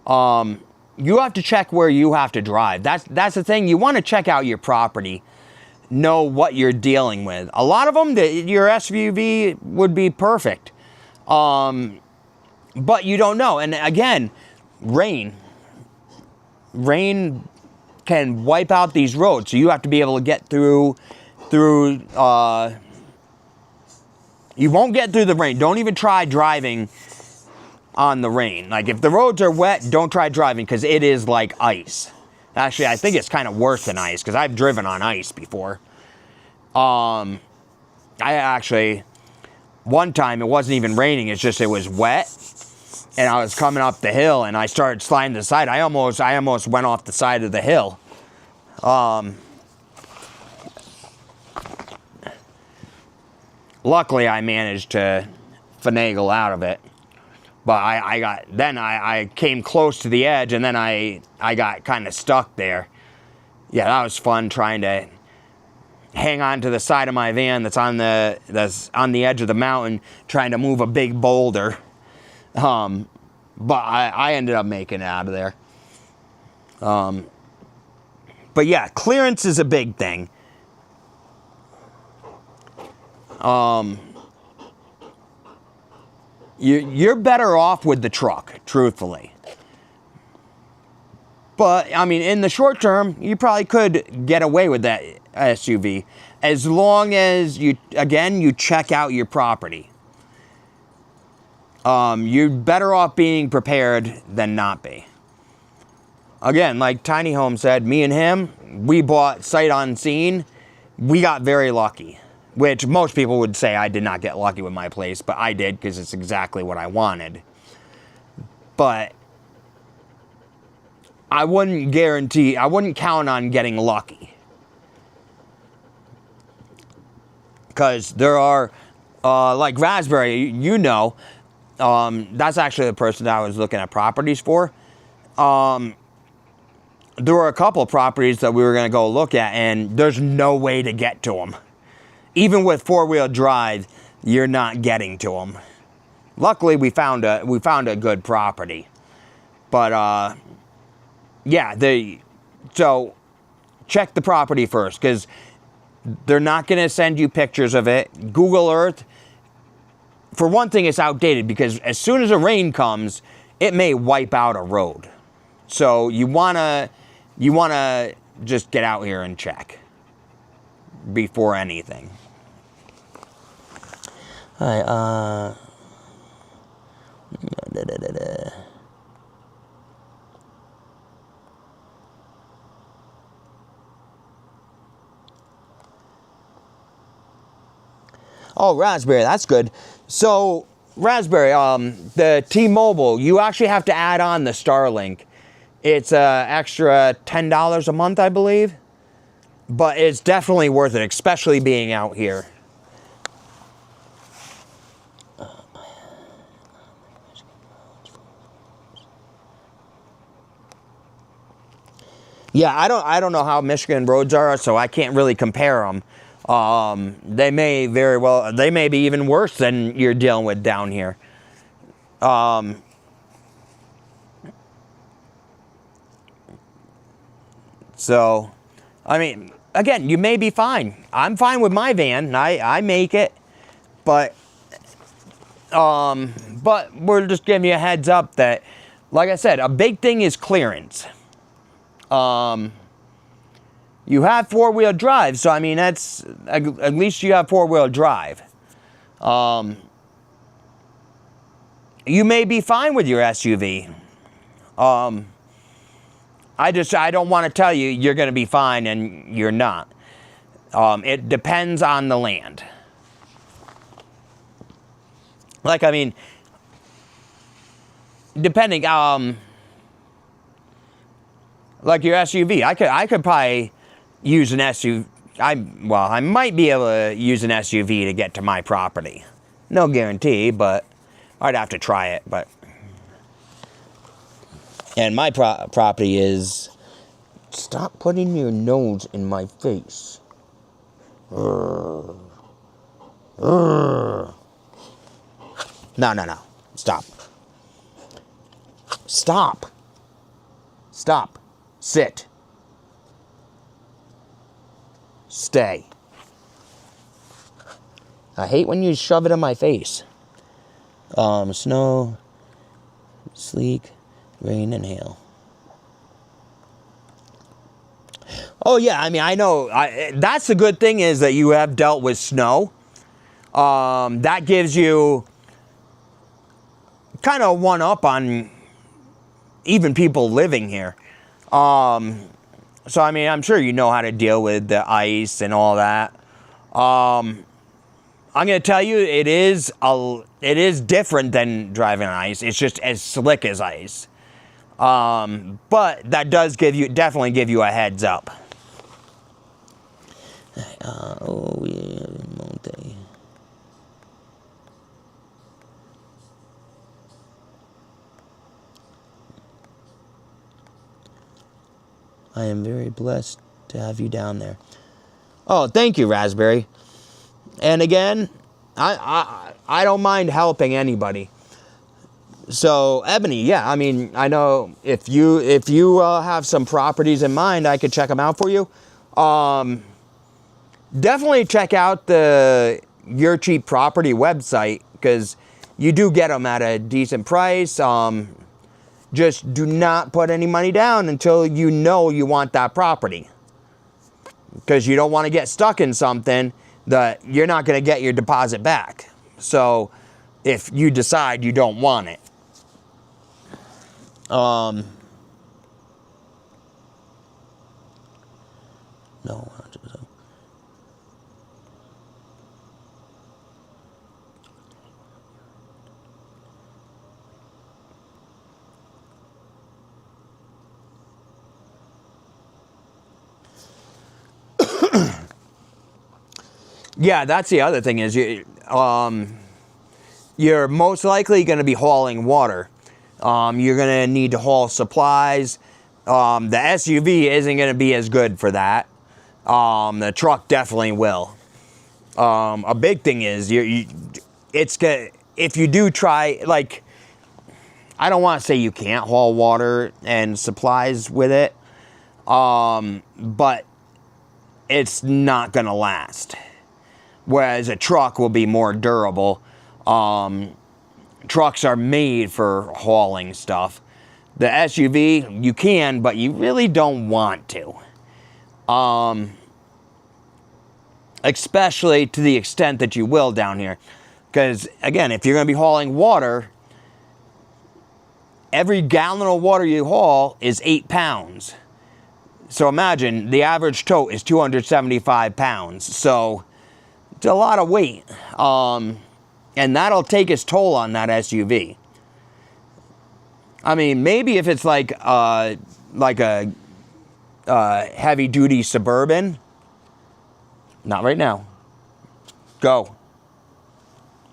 You have to check where you have to drive. That's the thing. You want to check out your property, know what you're dealing with. A lot of them, your SUV would be perfect, but you don't know. And again, rain can wipe out these roads, so you have to be able to get through. You won't get through the rain. Don't even try driving on the rain. Like, if the roads are wet, don't try driving, because it is like ice. Actually, I think it's kind of worse than ice, because I've driven on ice before. I actually, one time it wasn't even raining, it's just it was wet, and I was coming up the hill, and I started sliding to the side. I almost went off the side of the hill. Luckily, I managed to finagle out of it. But I came close to the edge, and then I got kind of stuck there. Yeah, that was fun, trying to hang on to the side of my van that's on the edge of the mountain, trying to move a big boulder. But I ended up making it out of there. But yeah, clearance is a big thing. You're better off with the truck, truthfully. But, I mean, in the short term, you probably could get away with that SUV, as long as you check out your property. You're better off being prepared than not be. Again, like Tiny Home said, me and him, we bought sight unseen. We got very lucky. Which most people would say I did not get lucky with my place, but I did, because it's exactly what I wanted. But I wouldn't count on getting lucky. Because there are, like Raspberry, that's actually the person that I was looking at properties for. There were a couple of properties that we were going to go look at, and there's no way to get to them. Even with four-wheel drive, you're not getting to them. Luckily, we found a good property. But yeah, so check the property first, because they're not going to send you pictures of it. Google Earth, for one thing, it's outdated, because as soon as a rain comes, it may wipe out a road. So you wanna just get out here and check before anything. All right, Oh, Raspberry, that's good. So, Raspberry, the T-Mobile, you actually have to add on the Starlink. It's extra $10 a month, I believe. But it's definitely worth it, especially being out here. Yeah, I don't know how Michigan roads are, so I can't really compare them. They may be even worse than you're dealing with down here. So, I mean, again, you may be fine. I'm fine with my van. I make it, but we're just giving you a heads up that, like I said, a big thing is clearance. You have four-wheel drive, so I mean, that's, at least you have four-wheel drive. You may be fine with your SUV. I don't want to tell you you're going to be fine and you're not. It depends on the land. Like, I mean, depending, like your SUV, I could probably use an SUV. I might be able to use an SUV to get to my property. No guarantee, but I'd have to try it. But and my property is. Stop putting your nose in my face. No. Stop. Stop. Sit. Stay. I hate when you shove it in my face. Snow, sleet, rain, and hail. Oh, yeah, I mean, I know. That's the good thing is that you have dealt with snow. That gives you kind of one up on even people living here. So, I mean, I'm sure you know how to deal with the ice and all that. I'm going to tell you, it is different than driving on ice. It's just as slick as ice. But that does definitely give you a heads up. Monte. I am very blessed to have you down there. Oh, thank you, Raspberry. And again, I don't mind helping anybody. So, Ebony, yeah, I mean, I know if you have some properties in mind, I could check them out for you. Definitely check out the Your Cheap Property website, because you do get them at a decent price. Just do not put any money down until you know you want that property, because you don't want to get stuck in something that you're not going to get your deposit back. So, if you decide you don't want it. No, 100%. Yeah, that's the other thing is you're most likely going to be hauling water. You're going to need to haul supplies. The SUV isn't going to be as good for that. The truck definitely will. A big thing is if you do try, like, I don't want to say you can't haul water and supplies with it, but it's not going to last. Whereas a truck will be more durable. Trucks are made for hauling stuff. The SUV, you can, but you really don't want to. Especially to the extent that you will down here. Because, again, if you're going to be hauling water, every gallon of water you haul is 8 pounds. So imagine, the average tote is 275 pounds. So, it's a lot of weight. And that'll take its toll on that SUV. I mean, maybe if it's like a heavy-duty Suburban. Not right now. Go.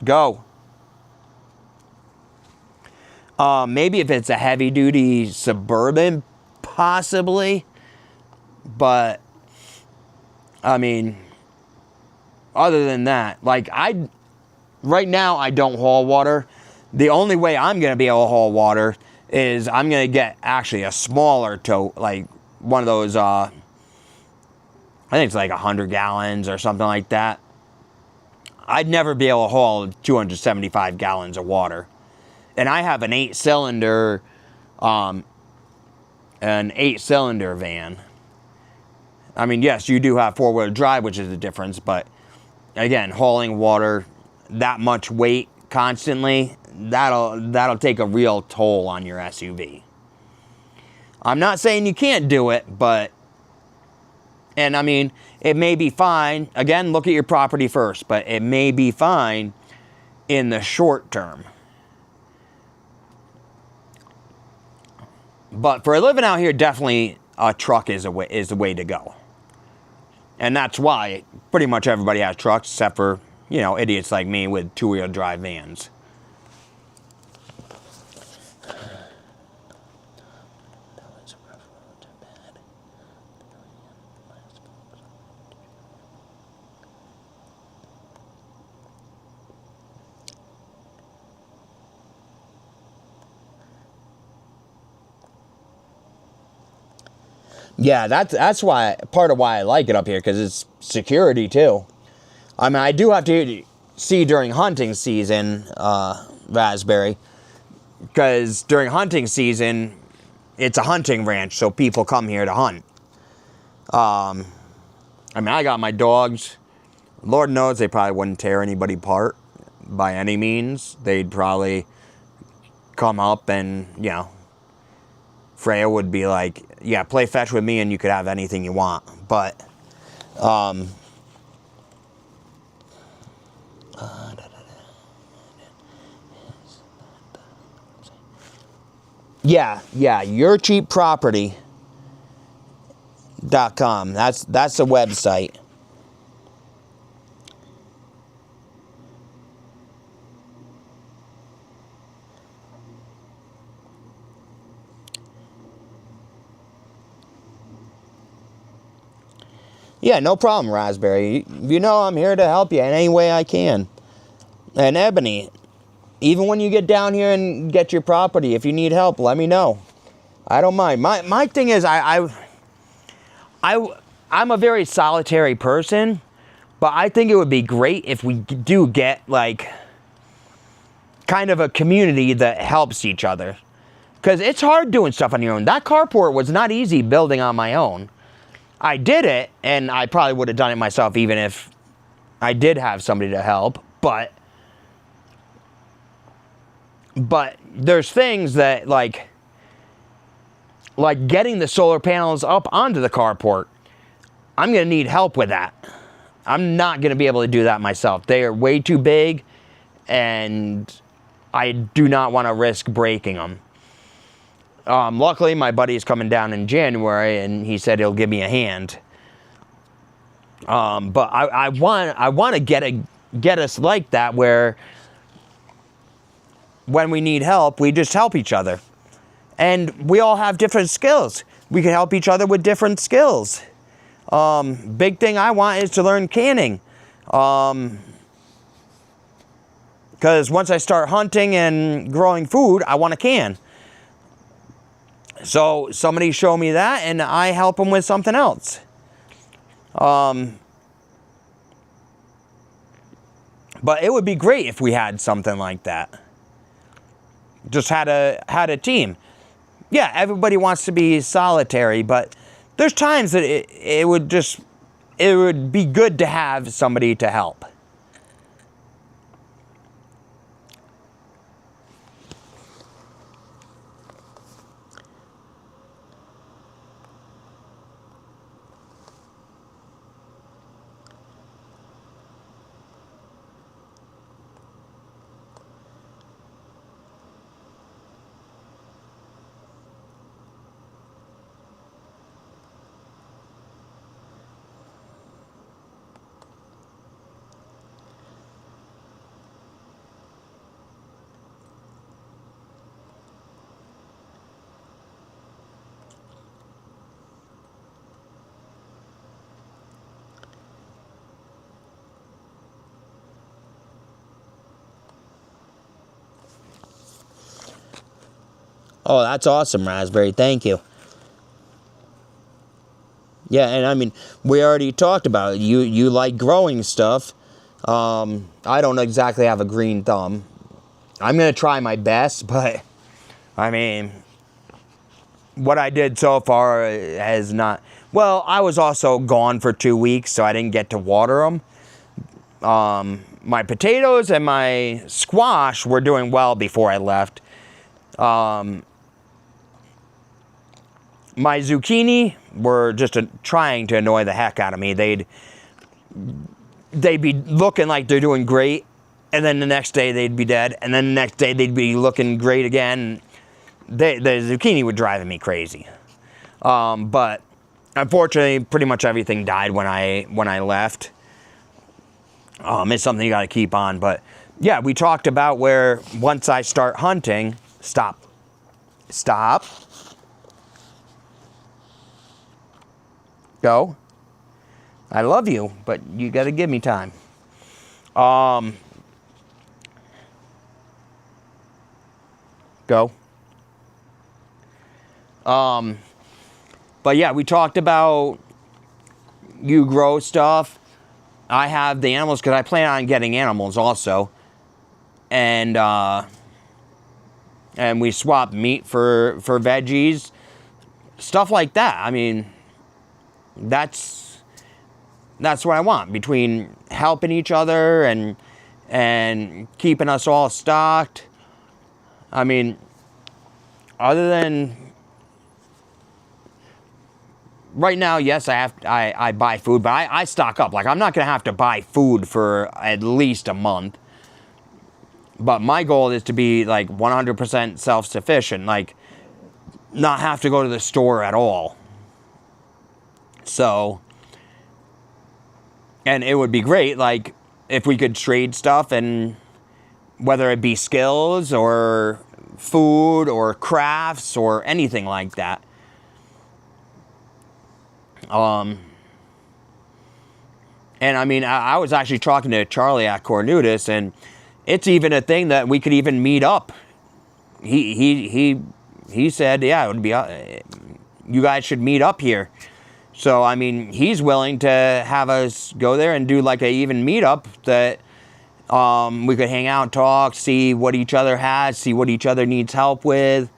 Go. Maybe if it's a heavy-duty Suburban, possibly. But, I mean, other than that, like, right now, I don't haul water. The only way I'm going to be able to haul water is I'm going to get actually a smaller tote, like one of those I think it's like 100 gallons or something like that. I'd never be able to haul 275 gallons of water. And I have an 8-cylinder van. I mean, yes, you do have 4-wheel drive, which is the difference, but again, hauling water that much weight constantly, that'll take a real toll on your SUV. I'm not saying you can't do it, but, and I mean, it may be fine. Again, look at your property first, but it may be fine in the short term. But for living out here, definitely a truck is the way to go. And that's why pretty much everybody has trucks, except for, you know, idiots like me with 2-wheel drive vans. Yeah, that's why, part of why I like it up here, because it's security too. I mean, I do have to see during hunting season, Raspberry, because during hunting season, it's a hunting ranch, so people come here to hunt. I mean, I got my dogs. Lord knows they probably wouldn't tear anybody apart by any means. They'd probably come up and, you know, Freya would be like, yeah, play fetch with me and you could have anything you want. But, yeah, yourcheapproperty.com. That's the website. Yeah, no problem, Raspberry. You know I'm here to help you in any way I can. And Ebony, even when you get down here and get your property, if you need help, let me know. I don't mind. My thing is, I'm a very solitary person, but I think it would be great if we do get, like, kind of a community that helps each other. Because it's hard doing stuff on your own. That carport was not easy building on my own. I did it, and I probably would have done it myself even if I did have somebody to help, but there's things that, like getting the solar panels up onto the carport, I'm going to need help with that. I'm not going to be able to do that myself. They are way too big, and I do not want to risk breaking them. Luckily, my buddy's coming down in January, and he said he'll give me a hand. But I want to get us like that, where when we need help, we just help each other. And we all have different skills. We can help each other with different skills. Big thing I want is to learn canning. Because once I start hunting and growing food, I want to can. So somebody show me that, and I help them with something else. But it would be great if we had something like that. Just had a team. Yeah, everybody wants to be solitary, but there's times that it would be good to have somebody to help. Oh, that's awesome, Raspberry. Thank you. Yeah, and I mean, we already talked about it. You like growing stuff. I don't exactly have a green thumb. I'm going to try my best, but, I mean, what I did so far has not... Well, I was also gone for 2 weeks, so I didn't get to water them. My potatoes and my squash were doing well before I left. My zucchini were just trying to annoy the heck out of me. They'd be looking like they're doing great, and then the next day they'd be dead, and then the next day they'd be looking great again. The zucchini were driving me crazy. But unfortunately, pretty much everything died when I left. It's something you got to keep on. But yeah, we talked about where once I start hunting, stop. Go. I love you, but you got to give me time. Go. But yeah, we talked about you grow stuff. I have the animals because I plan on getting animals also. And we swap meat for veggies. Stuff like that. I mean, that's what I want. Between helping each other and keeping us all stocked. I mean, other than right now, yes, I buy food, but I stock up. Like, I'm not gonna have to buy food for at least a month. But my goal is to be like 100% self-sufficient, like not have to go to the store at all. So, and it would be great, like, if we could trade stuff, and whether it be skills or food or crafts or anything like that. And I mean, I was actually talking to Charlie at Cornutus, and it's even a thing that we could even meet up. He said, yeah, it would be, you guys should meet up here. So, I mean, he's willing to have us go there and do like a even meetup that we could hang out, talk, see what each other has, see what each other needs help with.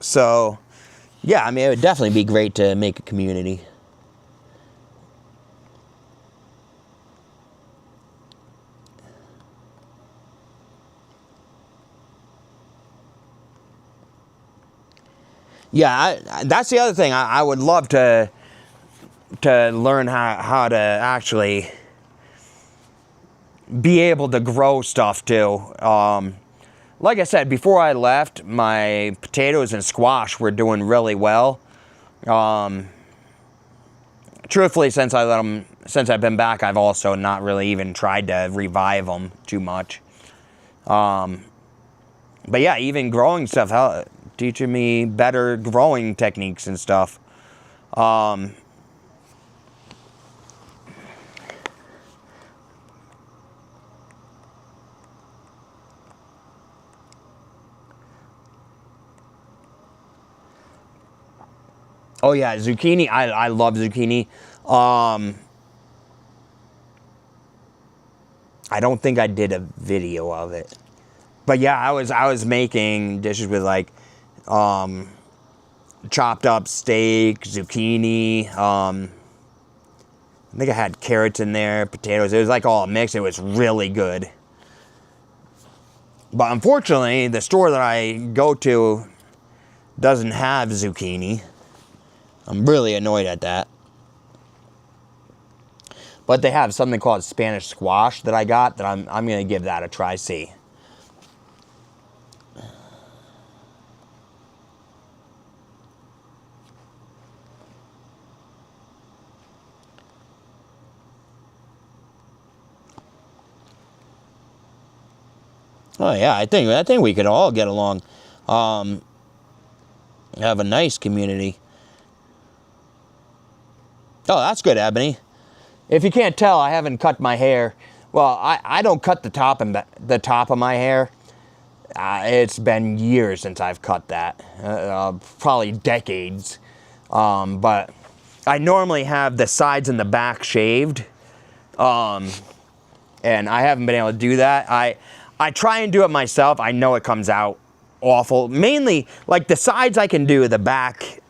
So, yeah, I mean, it would definitely be great to make a community. Yeah, that's the other thing. I would love to learn how to actually be able to grow stuff too. Like I said, before I left, my potatoes and squash were doing really well. Truthfully, since I've been back, I've also not really even tried to revive them too much. But yeah, even growing stuff, teaching me better growing techniques and stuff. Oh yeah, zucchini. I love zucchini. I don't think I did a video of it. But yeah, I was making dishes with like chopped up steak, zucchini, I think I had carrots in there, potatoes. It was like all mixed. It was really good. But unfortunately, the store that I go to doesn't have zucchini. I'm really annoyed at that. But they have something called Spanish squash that I got that I'm going to give that a try, see. Oh yeah, I think we could all get along. Have a nice community. Oh, that's good, Ebony. If you can't tell, I haven't cut my hair. Well, I don't cut the top of my hair. It's been years since I've cut that, probably decades. But I normally have the sides and the back shaved, and I haven't been able to do that. I try and do it myself. I know it comes out awful. Mainly, like the sides I can do, the back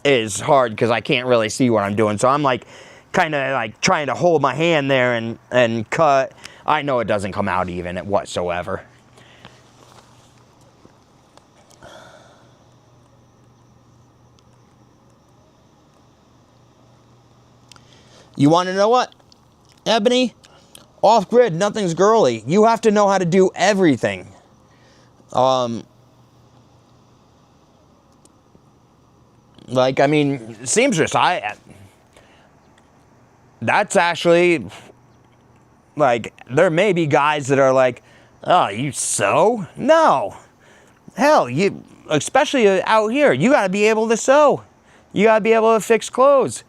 is hard because I can't really see what I'm doing. So I'm like kind of like trying to hold my hand there and cut. I know it doesn't come out even whatsoever. You want to know what, Ebony? Off-grid, nothing's girly. You have to know how to do everything. Like, I mean, seamstress, that's actually, like, there may be guys that are like, oh, you sew? No. Hell, especially out here, you got to be able to sew. You got to be able to fix clothes.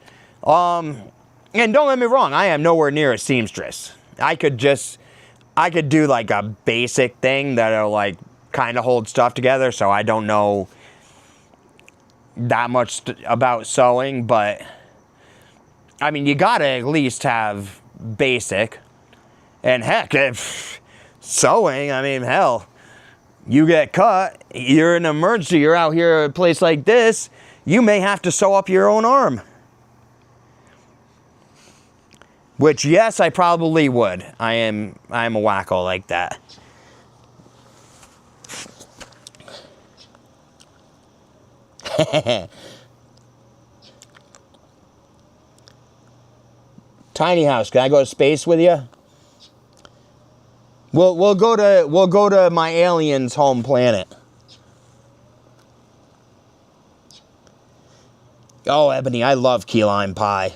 And don't get me wrong, I am nowhere near a seamstress. I could do like a basic thing that'll like kind of hold stuff together, so I don't know that much about sewing, but I mean, you gotta at least have basic. And heck, if sewing, I mean, hell, you get cut, you're in an emergency, you're out here at a place like this, you may have to sew up your own arm. Which, yes, I probably would. I am a wacko like that. Tiny house, can I go to space with you? We'll go to my alien's home planet. Oh, Ebony, I love key lime pie.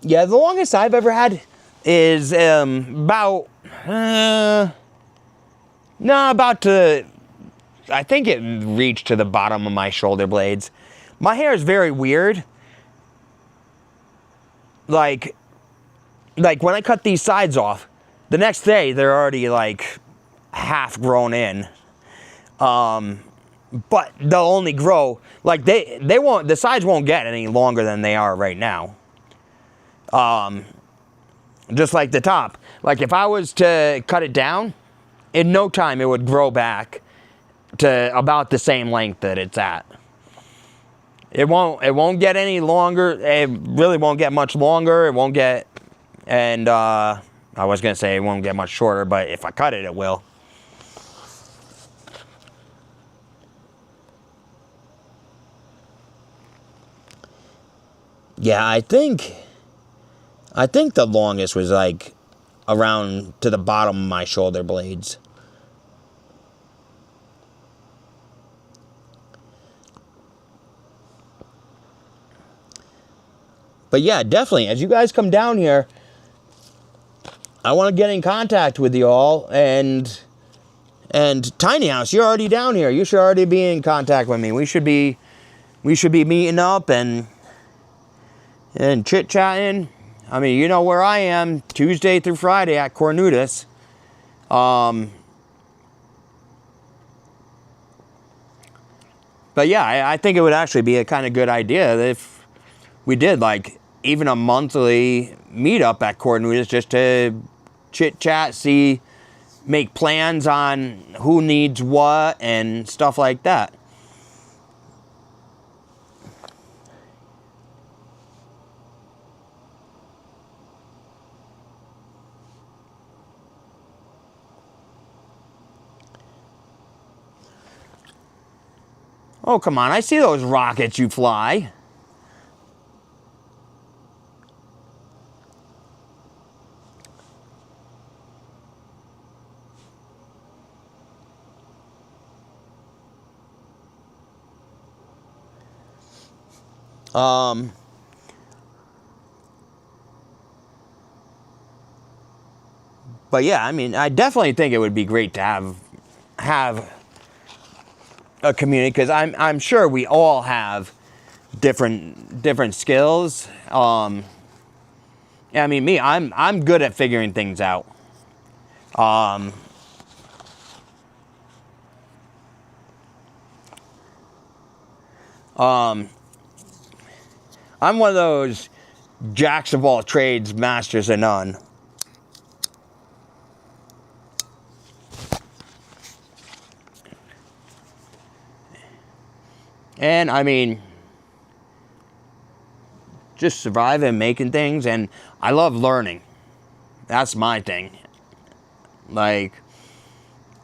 Yeah, the longest I've ever had is about I think it reached to the bottom of my shoulder blades. My hair is very weird. Like when I cut these sides off, the next day they're already like half grown in. But they'll only grow, like the sides won't get any longer than they are right now. Just like the top. Like if I was to cut it down, in no time it would grow back to about the same length that it's at. It won't get any longer. It really won't get much longer. It won't get, and I was gonna say it won't get much shorter, but if I cut it, it will. Yeah, I think the longest was like around to the bottom of my shoulder blades. But yeah, definitely, as you guys come down here, I want to get in contact with you all, and Tiny House, you're already down here. You should already be in contact with me. We should be meeting up and chit-chatting. I mean, you know where I am, Tuesday through Friday at Cornutus. But yeah, I think it would actually be a kind of good idea if we did like even a monthly meetup at Cornutus just to chit-chat, make plans on who needs what and stuff like that. Oh, come on. I see those rockets you fly. But yeah, I mean, I definitely think it would be great to have a community, because I'm sure we all have different skills. I mean, me, I'm good at figuring things out. I'm one of those jacks of all trades, masters of none. And I mean, just surviving, making things, and I love learning. That's my thing. Like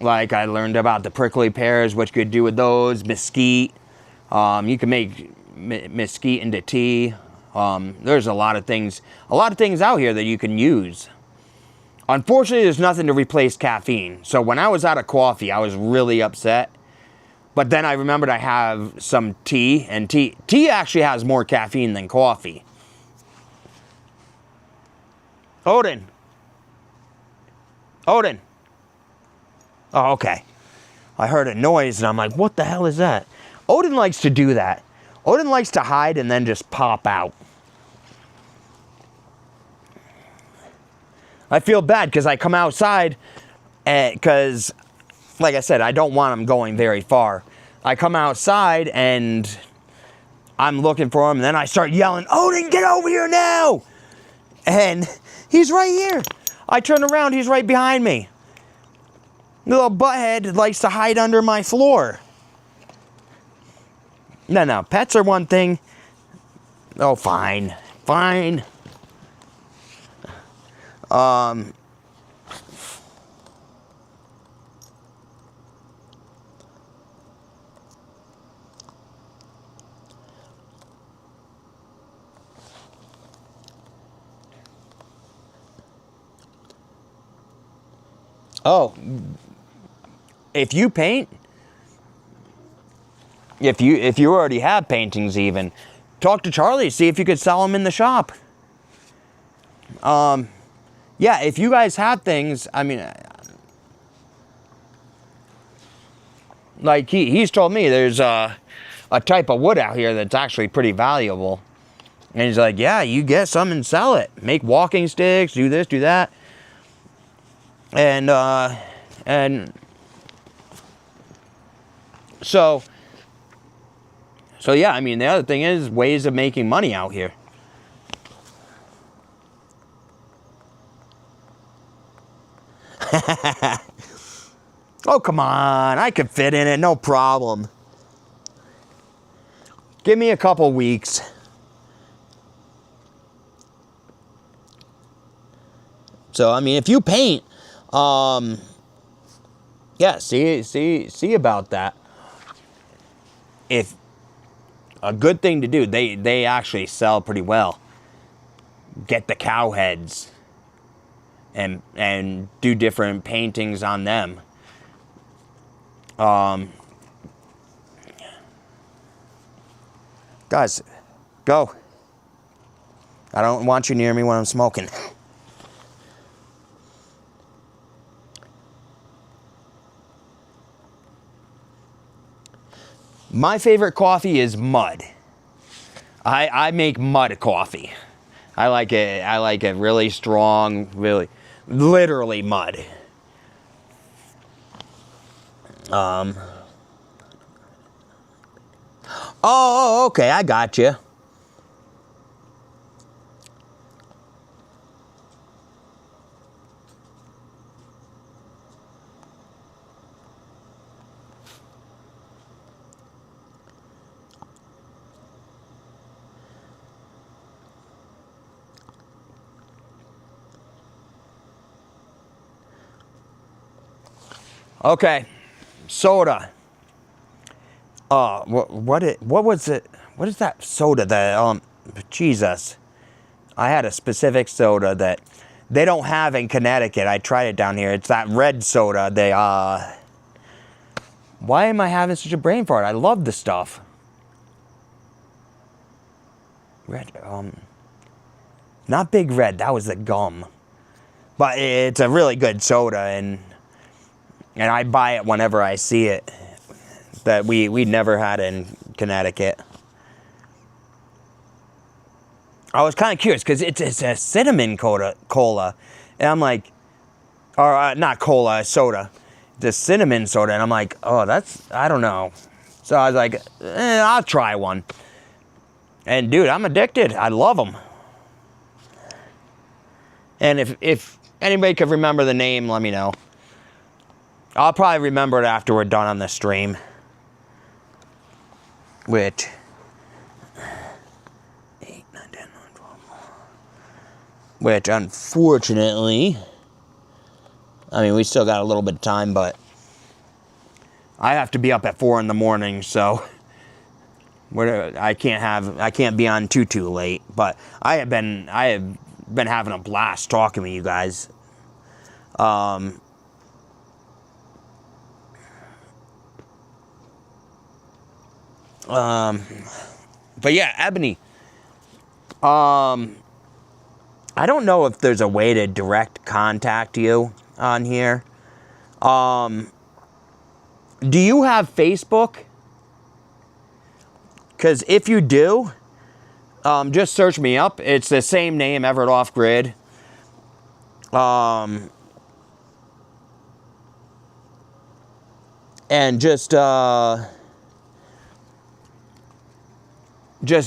I learned about the prickly pears, what you could do with those, mesquite. You can make mesquite into tea. There's a lot of things out here that you can use. Unfortunately, there's nothing to replace caffeine. So when I was out of coffee, I was really upset. But then I remembered I have some tea, and tea actually has more caffeine than coffee. Odin. Oh, okay. I heard a noise, and I'm like, what the hell is that? Odin likes to do that. Odin likes to hide and then just pop out. I feel bad because I come outside, because, like I said, I don't want him going very far. I come outside and I'm looking for him, and then I start yelling, Odin, get over here now! And he's right here. I turn around, he's right behind me. The little butthead likes to hide under my floor. No, pets are one thing. Oh, fine. Oh, if you paint, if you already have paintings, even talk to Charlie, see if you could sell them in the shop. Yeah, if you guys have things, I mean, like he's told me there's a type of wood out here that's actually pretty valuable, and he's like, yeah, you get some and sell it, make walking sticks, do this, do that. And so yeah, I mean, the other thing is ways of making money out here. Oh, come on, I could fit in it, no problem. Give me a couple weeks. So, I mean, if you paint, yeah, see about that. If a good thing to do, they actually sell pretty well. Get the cow heads and do different paintings on them. Guys, go. I don't want you near me when I'm smoking. My favorite coffee is mud. I make mud coffee. I like it really strong, literally mud. Oh, okay, I got you. Okay, soda. What was it? What is that soda that, Jesus. I had a specific soda that they don't have in Connecticut. I tried it down here. It's that red soda. Why am I having such a brain fart? I love the stuff. Red, not Big Red, that was the gum. But it's a really good soda, and I buy it whenever I see it. that we never had in Connecticut. I was kind of curious because it's a cinnamon cola. And I'm like, or not cola, soda. The cinnamon soda. And I'm like, oh, I don't know. So I was like, I'll try one. And dude, I'm addicted. I love them. And if anybody could remember the name, let me know. I'll probably remember it after we're done on the stream. Which, 8, 9, 10, 11, 12. Which, unfortunately, I mean, we still got a little bit of time, but I have to be up at 4 in the morning, so I can't be on too late. But I have been having a blast talking with you guys. But yeah, Ebony. I don't know if there's a way to direct contact you on here. Do you have Facebook? Because if you do, just search me up. It's the same name, Everett Off Grid. And just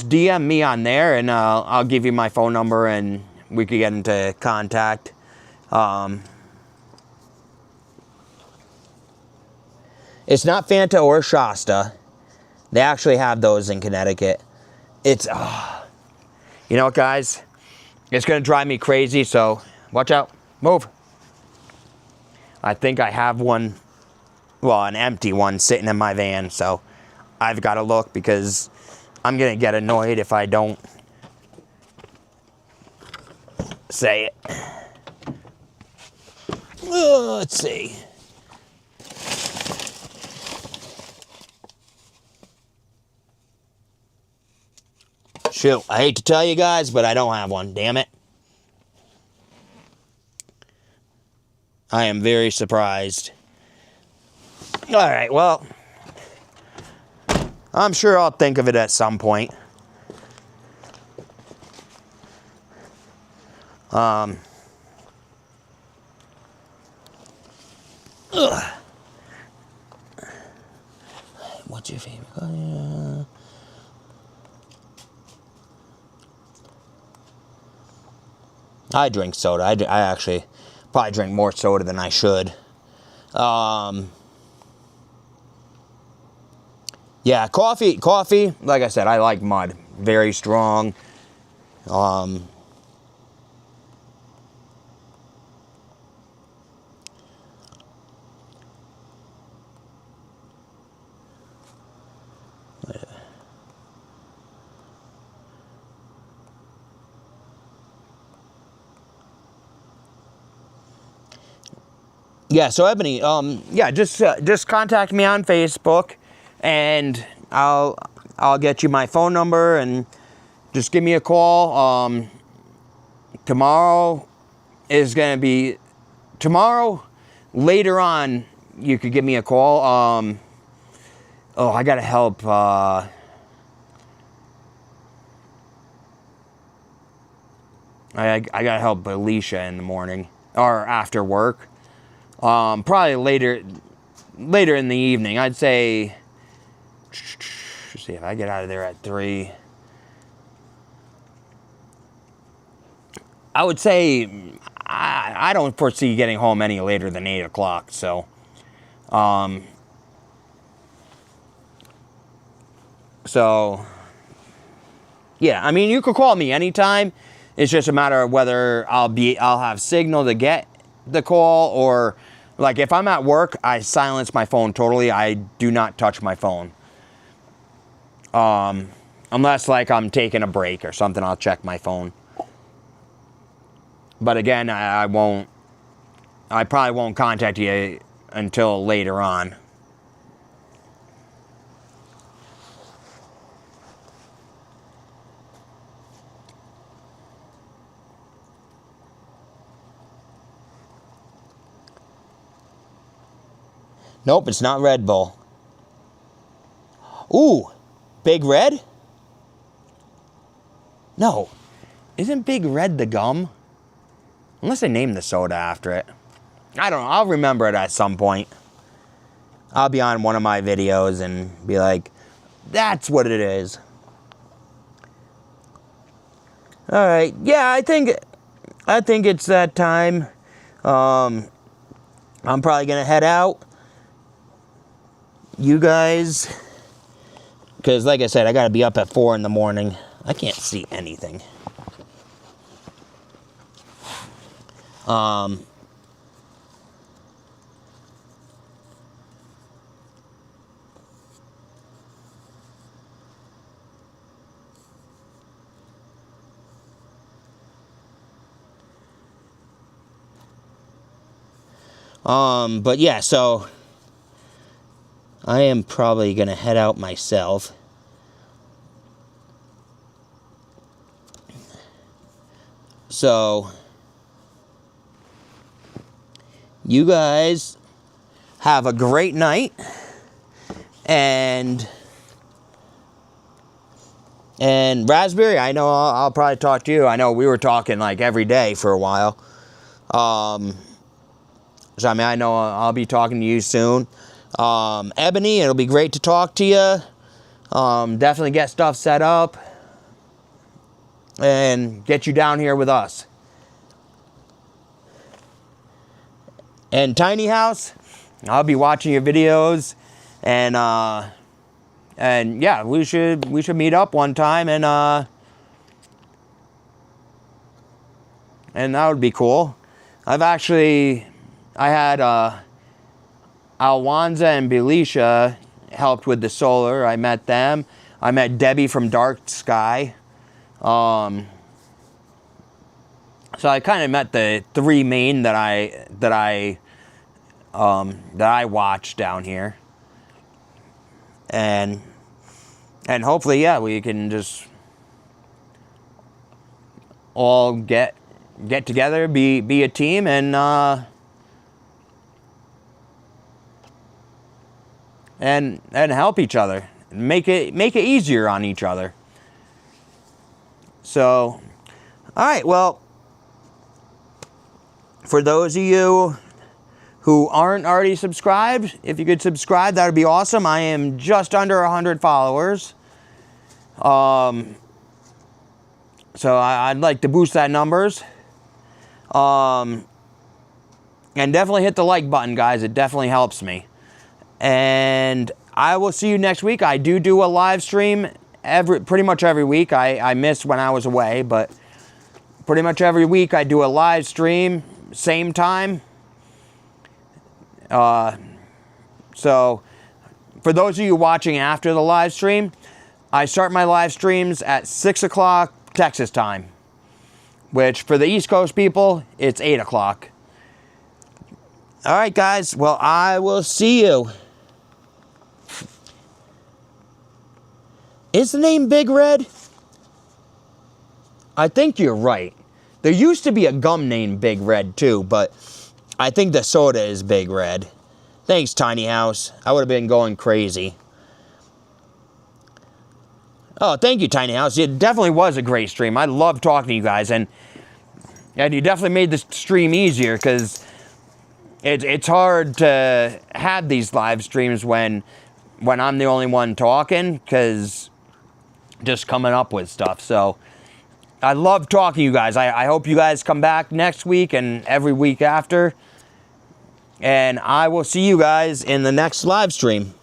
DM me on there, and I'll give you my phone number, and we could get into contact. It's not Fanta or Shasta. They actually have those in Connecticut. It's, you know what, guys? It's going to drive me crazy, so watch out. Move. I think I have one, well, an empty one sitting in my van, so I've got to look because I'm going to get annoyed if I don't say it. Let's see. Shoot, I hate to tell you guys, but I don't have one, damn it. I am very surprised. Alright, well, I'm sure I'll think of it at some point. What's your favorite color? I drink soda. I actually probably drink more soda than I should. Yeah, coffee, like I said, I like mud. Very strong. Yeah, so Ebony, yeah, just contact me on Facebook, and I'll get you my phone number, and just give me a call. Tomorrow later on, you could give me a call. Oh, I gotta help. I gotta help Alicia in the morning or after work. Probably later in the evening. I'd say, see if I get out of there at 3. I would say I don't foresee getting home any later than 8 o'clock. So, yeah. I mean, you could call me anytime. It's just a matter of whether I'll have signal to get the call, or like if I'm at work, I silence my phone totally. I do not touch my phone. Unless like I'm taking a break or something, I'll check my phone. But again, I probably won't contact you until later on. Nope, it's not Red Bull. Ooh, Big Red? No. Isn't Big Red the gum? Unless they named the soda after it. I don't know. I'll remember it at some point. I'll be on one of my videos and be like, that's what it is. Alright. Yeah, I think it's that time. I'm probably going to head out. You guys... Because, like I said, I got to be up at 4 in the morning. I can't see anything. But yeah, so... I am probably going to head out myself. So, you guys have a great night. And Raspberry, I know I'll probably talk to you. I know we were talking like every day for a while. So, I mean, I know I'll be talking to you soon. Ebony, it'll be great to talk to you. Definitely get stuff set up and get you down here with us. And Tiny House, I'll be watching your videos, and yeah, we should meet up one time, and that would be cool. I had Alwanza and Belisha helped with the solar. I met them. I met Debbie from Dark Sky. So I kind of met the 3 main that I watched down here. And hopefully, yeah, we can just all get together, be a team, and help each other, make it easier on each other. So, all right, well, for those of you who aren't already subscribed, if you could subscribe, that would be awesome. I am just under 100 followers. So I'd like to boost that numbers. And definitely hit the like button, guys. It definitely helps me. And I will see you next week. I do a live stream pretty much every week. I missed when I was away, but pretty much every week I do a live stream, same time. So for those of you watching after the live stream, I start my live streams at 6 o'clock Texas time, which for the East Coast people, it's 8 o'clock. All right, guys. Well, I will see you. Is the name Big Red? I think you're right. There used to be a gum named Big Red too, but I think the soda is Big Red. Thanks, Tiny House. I would have been going crazy. Oh, thank you, Tiny House. It definitely was a great stream. I love talking to you guys, and you definitely made the stream easier, because it's hard to have these live streams when I'm the only one talking, because just coming up with stuff. So I love talking to you guys. I hope you guys come back next week and every week after. And I will see you guys in the next live stream.